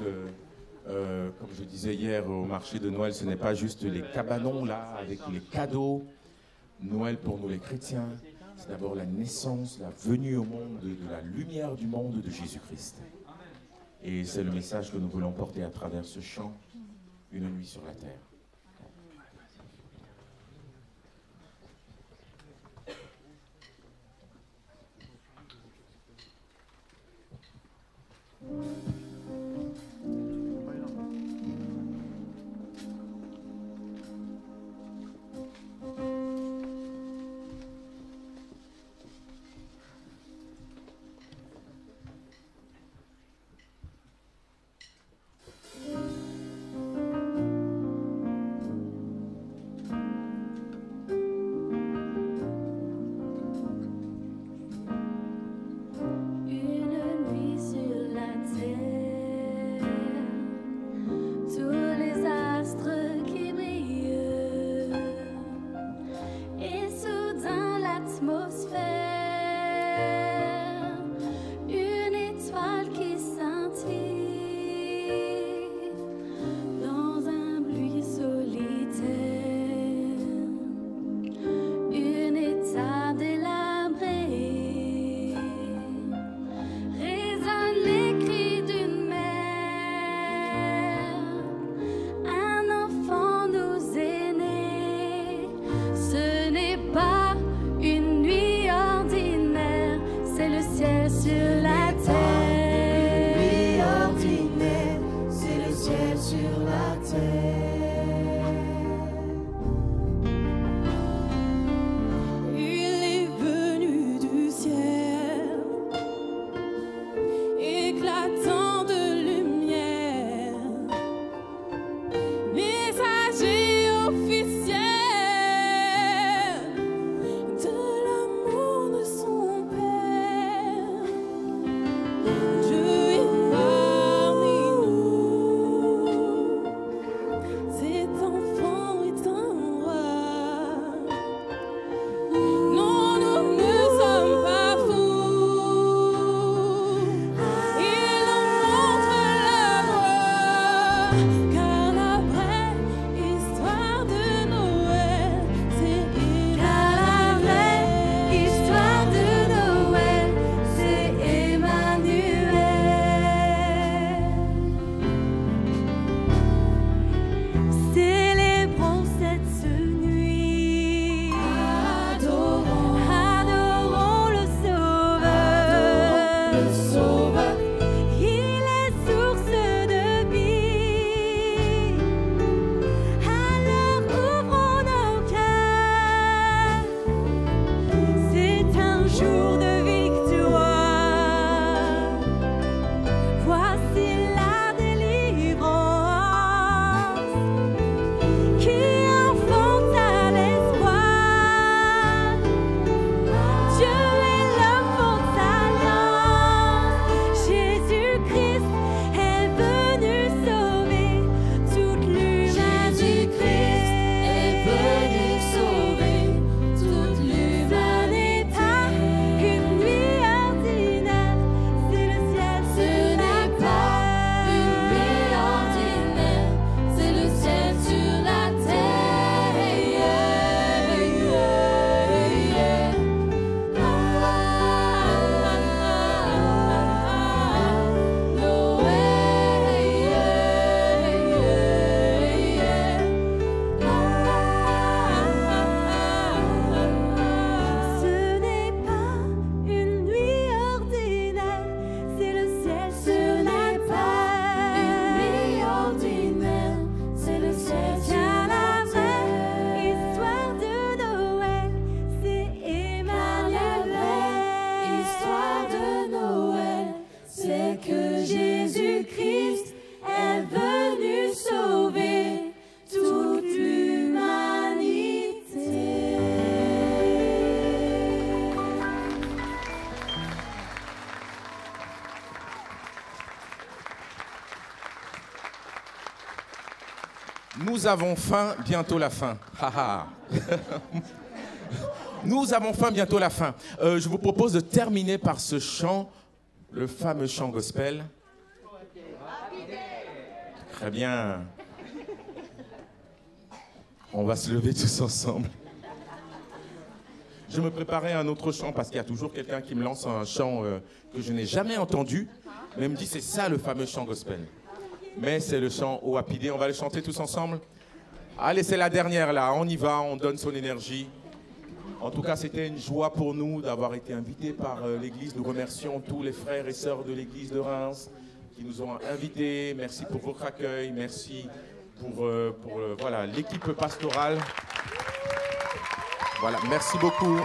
comme je disais hier au marché de Noël, ce n'est pas juste les cabanons là, avec les cadeaux. Noël, pour nous les chrétiens, c'est d'abord la naissance, la venue au monde de la lumière du monde de Jésus-Christ. Et c'est le message que nous voulons porter à travers ce chant, Une nuit sur la terre. Nous avons faim, bientôt la fin. Nous avons faim, bientôt la fin. Je vous propose de terminer par ce chant le fameux chant gospel. Très bien. On va se lever tous ensemble. Je me préparais à un autre chant parce qu'il y a toujours quelqu'un qui me lance un chant que je n'ai jamais entendu, mais me dit c'est ça le fameux chant gospel. Mais c'est le chant Oh Happy Day, on va le chanter tous ensemble. Allez, c'est la dernière là, on y va, on donne son énergie. En tout cas, c'était une joie pour nous d'avoir été invités par l'église. Nous remercions tous les frères et sœurs de l'église de Reims qui nous ont invités. Merci pour votre accueil, merci pour voilà, l'équipe pastorale. Voilà, merci beaucoup.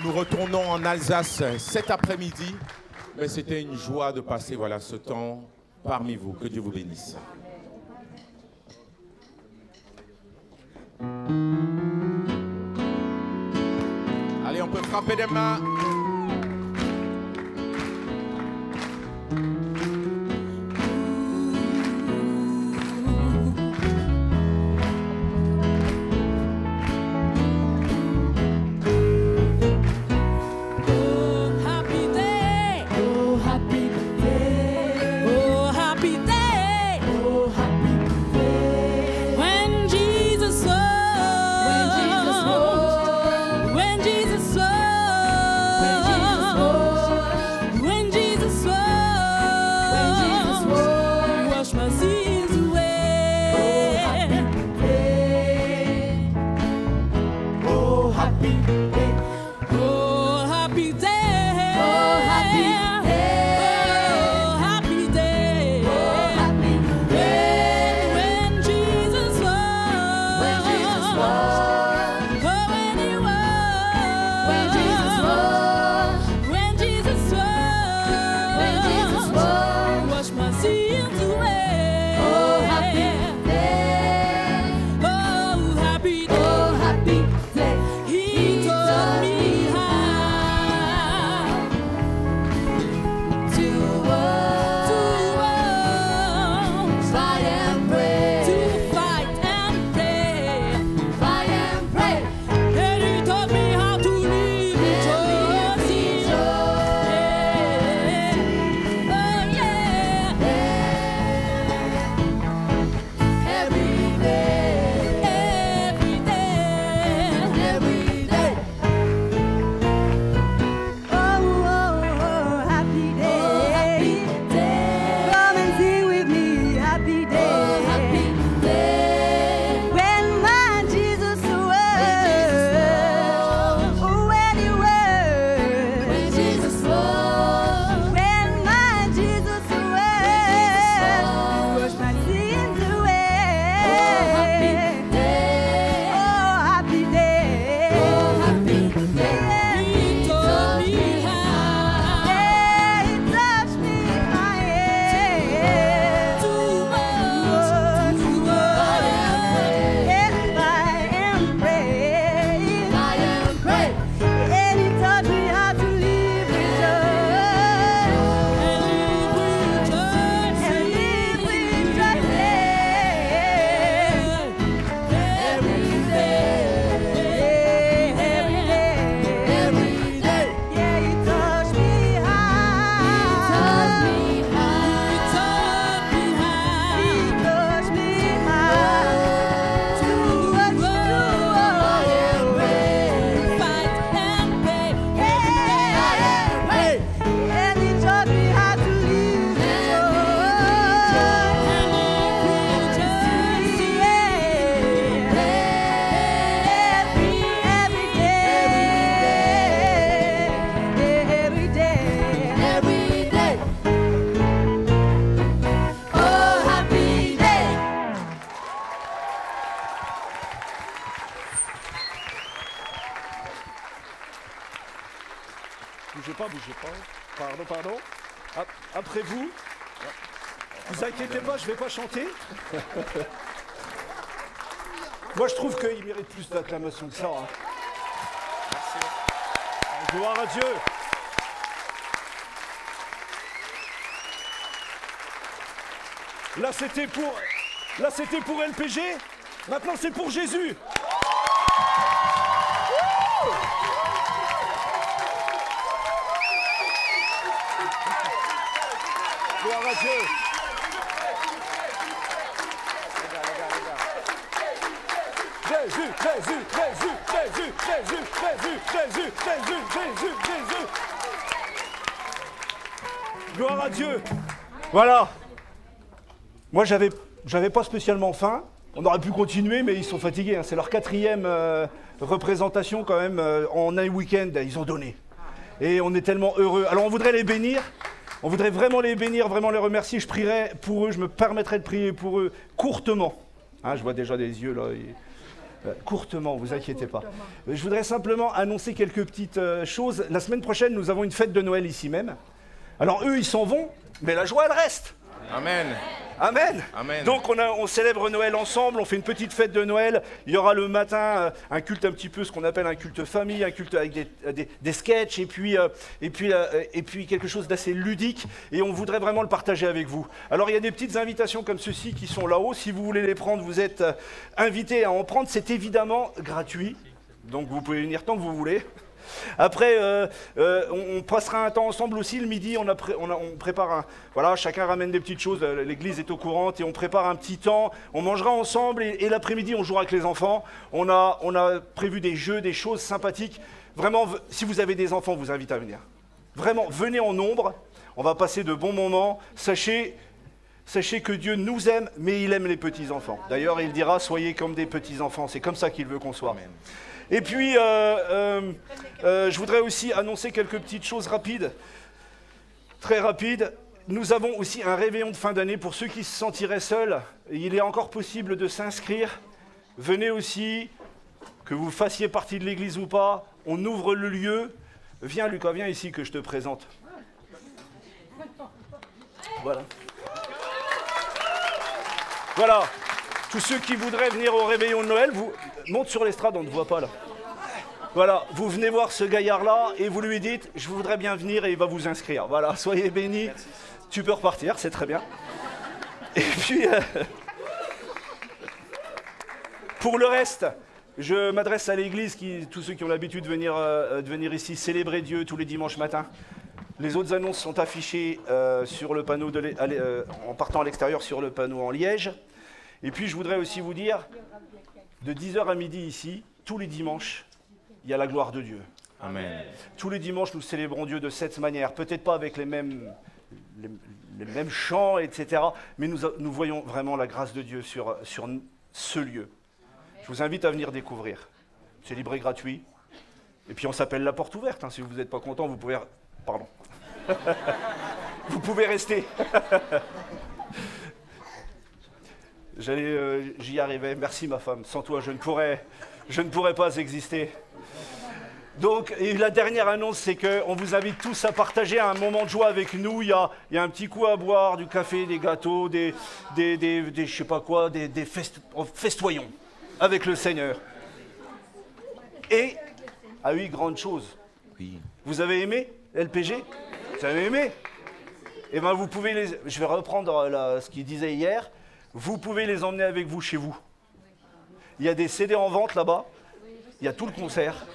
Nous retournons en Alsace cet après-midi, mais c'était une joie de passer voilà, ce temps parmi vous. Que Dieu vous bénisse. Allez, on peut frapper des mains. Bougez pas. Pardon. Après vous. Vous inquiétez pas, je vais pas chanter. Moi, je trouve qu'il mérite plus d'acclamation que ça. Hein. Merci. Gloire à Dieu. Là, c'était pour LPG. Maintenant, c'est pour Jésus. à Dieu. Jésus, Jésus, Jésus, Jésus, Jésus, Jésus, Jésus, Jésus, Jésus, Jésus. Gloire à Dieu. Voilà. Moi, j'avais pas spécialement faim. On aurait pu continuer, mais ils sont fatigués. Hein. C'est leur 4e représentation quand même en un week-end. Ils ont donné. Et on est tellement heureux. Alors, on voudrait les bénir. On voudrait vraiment les bénir, vraiment les remercier. Je prierai pour eux. Je me permettrai de prier pour eux courtement. Hein, je vois déjà des yeux là. Courtement, vous inquiétez pas. Je voudrais simplement annoncer quelques petites choses. La semaine prochaine, nous avons une fête de Noël ici même. Alors eux, ils s'en vont, mais la joie, elle reste. Amen. Amen. Amen. Donc on célèbre Noël ensemble, on fait une petite fête de Noël. Il y aura le matin un culte un petit peu, ce qu'on appelle un culte famille, un culte avec des sketchs et puis quelque chose d'assez ludique. Et on voudrait vraiment le partager avec vous. Alors il y a des petites invitations comme ceci qui sont là-haut. Si vous voulez les prendre, vous êtes invités à en prendre. C'est évidemment gratuit, donc vous pouvez venir tant que vous voulez. Après, on passera un temps ensemble aussi le midi, on prépare voilà, chacun ramène des petites choses, l'église est au courant et on prépare un petit temps, on mangera ensemble et l'après-midi on jouera avec les enfants. On a prévu des jeux, des choses sympathiques. Vraiment, si vous avez des enfants, on vous invite à venir. Vraiment, venez en nombre, on va passer de bons moments. Sachez que Dieu nous aime, mais il aime les petits-enfants. D'ailleurs, il dira, soyez comme des petits-enfants, c'est comme ça qu'il veut qu'on soit. Amen. Et puis, je voudrais aussi annoncer quelques petites choses rapides, très rapides. Nous avons aussi un réveillon de fin d'année pour ceux qui se sentiraient seuls. Il est encore possible de s'inscrire. Venez aussi, que vous fassiez partie de l'église ou pas. On ouvre le lieu. Viens Lucas, viens ici que je te présente. Voilà. Voilà. Tous ceux qui voudraient venir au réveillon de Noël, vous montent sur l'estrade, on ne voit pas là. Voilà, vous venez voir ce gaillard-là et vous lui dites « Je voudrais bien venir » et il va vous inscrire. Voilà, soyez bénis. Merci. Tu peux repartir, c'est très bien. Et puis, pour le reste, je m'adresse à l'église, tous ceux qui ont l'habitude de venir ici célébrer Dieu tous les dimanches matins. Les autres annonces sont affichées sur le panneau, en partant à l'extérieur sur le panneau en liège. Et puis, je voudrais aussi vous dire, de 10h à midi ici, tous les dimanches, il y a la gloire de Dieu. Amen. Tous les dimanches, nous célébrons Dieu de cette manière. Peut-être pas avec les mêmes chants, etc. Mais nous voyons vraiment la grâce de Dieu sur ce lieu. Je vous invite à venir découvrir. C'est libre et gratuit. Et puis, on s'appelle la porte ouverte. Hein. Si vous n'êtes pas content, vous pouvez... Pardon. Vous pouvez rester. J'y arrivais. Merci ma femme. Sans toi, je ne pourrais pas exister. Donc, et la dernière annonce, c'est qu'on vous invite tous à partager un moment de joie avec nous. Il y a un petit coup à boire, du café, des gâteaux, des je sais pas quoi, festoyons avec le Seigneur. Et, ah oui, grande chose. Oui. Vous avez aimé LPG? Vous avez aimé? Eh bien, vous pouvez je vais reprendre ce qu'il disait hier. Vous pouvez les emmener avec vous chez vous. Il y a des CD en vente là-bas. Il y a tout le concert.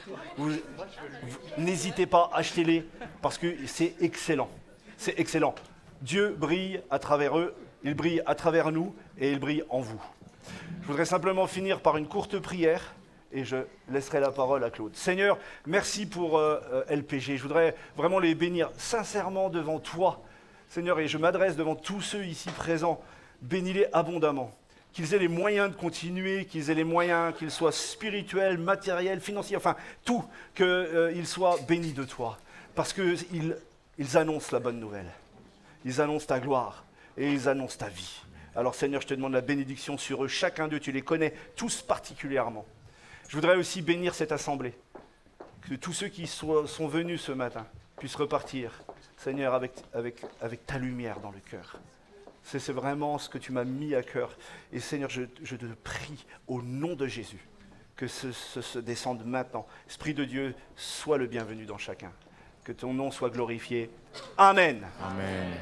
N'hésitez pas, achetez-les, parce que c'est excellent. C'est excellent. Dieu brille à travers eux, il brille à travers nous, et il brille en vous. Je voudrais simplement finir par une courte prière, et je laisserai la parole à Claude. Seigneur, merci pour LPG. Je voudrais vraiment les bénir sincèrement devant toi, Seigneur, et je m'adresse devant tous ceux ici présents. Bénis-les abondamment. Qu'ils aient les moyens de continuer, qu'ils aient les moyens, qu'ils soient spirituels, matériels, financiers, enfin tout, qu'ils soient bénis de toi. Parce qu'ils annoncent la bonne nouvelle. Ils annoncent ta gloire et ils annoncent ta vie. Alors Seigneur, je te demande la bénédiction sur eux. Chacun d'eux, tu les connais tous particulièrement. Je voudrais aussi bénir cette assemblée. Que tous ceux qui sont venus ce matin puissent repartir, Seigneur, avec ta lumière dans le cœur. C'est vraiment ce que tu m'as mis à cœur. Et Seigneur, je te prie au nom de Jésus que ce descende maintenant. Esprit de Dieu, sois le bienvenu dans chacun. Que ton nom soit glorifié. Amen. Amen.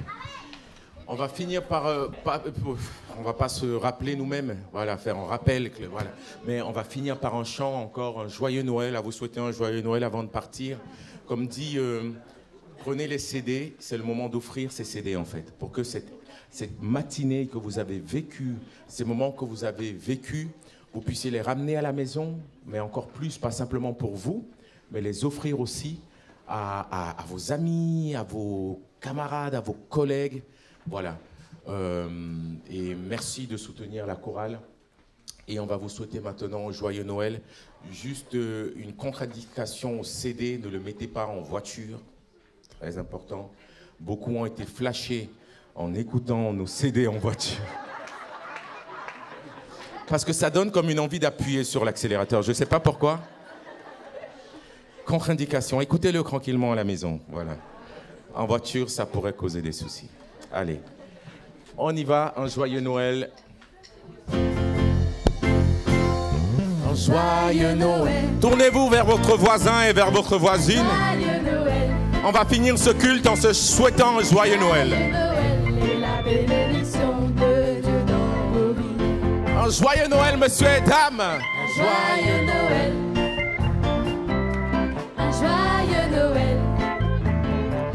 On va finir par... on va pas se rappeler nous-mêmes, voilà, faire un rappel, voilà. Mais on va finir par un chant encore, un joyeux Noël, à vous souhaiter un joyeux Noël avant de partir. Comme dit... prenez les CD, c'est le moment d'offrir ces CD en fait, pour que cette cette matinée que vous avez vécue, ces moments que vous avez vécus, vous puissiez les ramener à la maison, mais encore plus, pas simplement pour vous, mais les offrir aussi à vos amis, à vos camarades, à vos collègues. Voilà. Et merci de soutenir la chorale. Et on va vous souhaiter maintenant un joyeux Noël. Juste une contre-indication au CD, ne le mettez pas en voiture. Très important. Beaucoup ont été flashés en écoutant nos CD en voiture. Parce que ça donne comme une envie d'appuyer sur l'accélérateur. Je ne sais pas pourquoi. Contre-indication. Écoutez-le tranquillement à la maison. Voilà. En voiture, ça pourrait causer des soucis. Allez. On y va. Un joyeux Noël. Un joyeux Noël. Tournez-vous vers votre voisin et vers votre voisine. Joyeux Noël. On va finir ce culte en se souhaitant un joyeux Noël. Et la bénédiction de Dieu dans vos vies. Un joyeux Noël, monsieur et dames. Un joyeux Noël. Un joyeux Noël.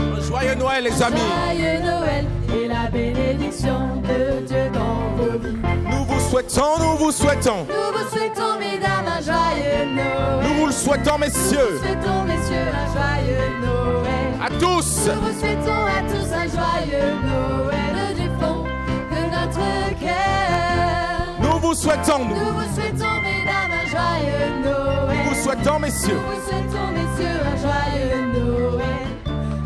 Un joyeux Noël, les amis. Joyeux Noël. Et la bénédiction de Dieu dans vos vies. Nous vous souhaitons, nous vous souhaitons. Nous vous souhaitons, mesdames, un joyeux Noël. Nous vous le souhaitons, messieurs. Nous souhaitons, messieurs, un joyeux Noël. À tous. Nous vous souhaitons à tous un joyeux Noël du fond de notre cœur. Nous vous souhaitons, Nous vous souhaitons, mesdames, un joyeux Noël. nous vous souhaitons, messieurs. Nous vous souhaitons, messieurs, un joyeux Noël.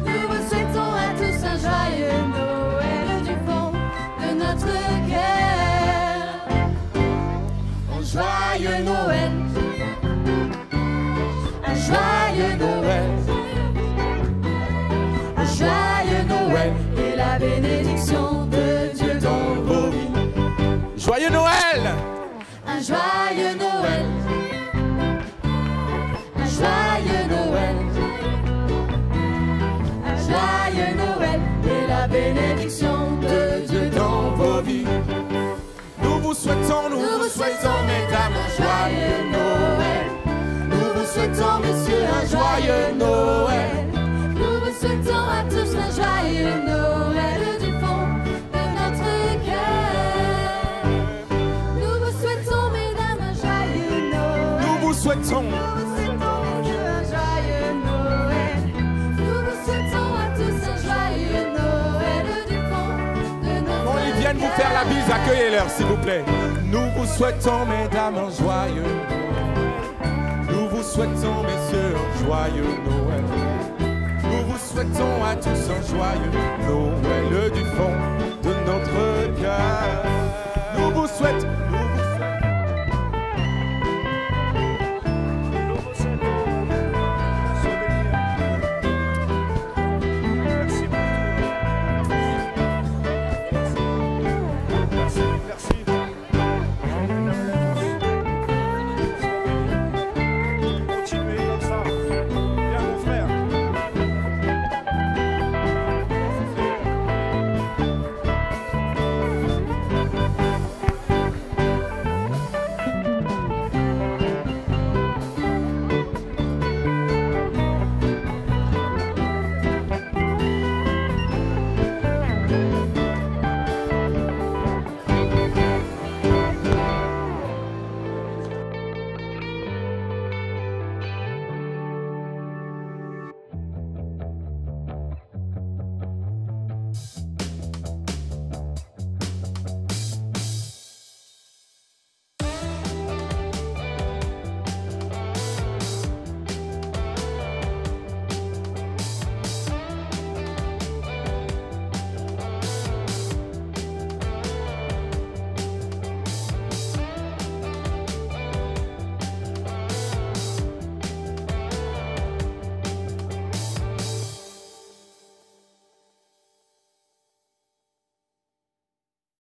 Nous vous souhaitons à tous un joyeux Noël du fond de notre cœur. Un joyeux Noël. Un joyeux Noël. Un joyeux Noël. Et la bénédiction de Dieu dans vos vies. Joyeux Noël. Un joyeux Noël. Un joyeux Noël. Un joyeux Noël. Et la bénédiction de Dieu dans vos vies. Nous vous souhaitons, Nous vous souhaitons, mesdames, un joyeux Noël. Nous vous souhaitons, messieurs, un joyeux Noël. Nous vous souhaitons à tous un joyeux Noël du fond de notre cœur. Nous vous souhaitons, mesdames, un joyeux Noël. Nous vous souhaitons. Nous vous souhaitons, messieurs, un joyeux Noël. Nous vous souhaitons à tous un joyeux Noël du fond de notre Quand ils viennent vous faire la bise, accueillez-leur, s'il vous plaît. Nous vous souhaitons, mesdames, un joyeux Noël. Nous vous souhaitons, messieurs, un joyeux Noël. Nous vous souhaitons à tous un joyeux Noël du fond de notre cœur. Nous vous souhaitons.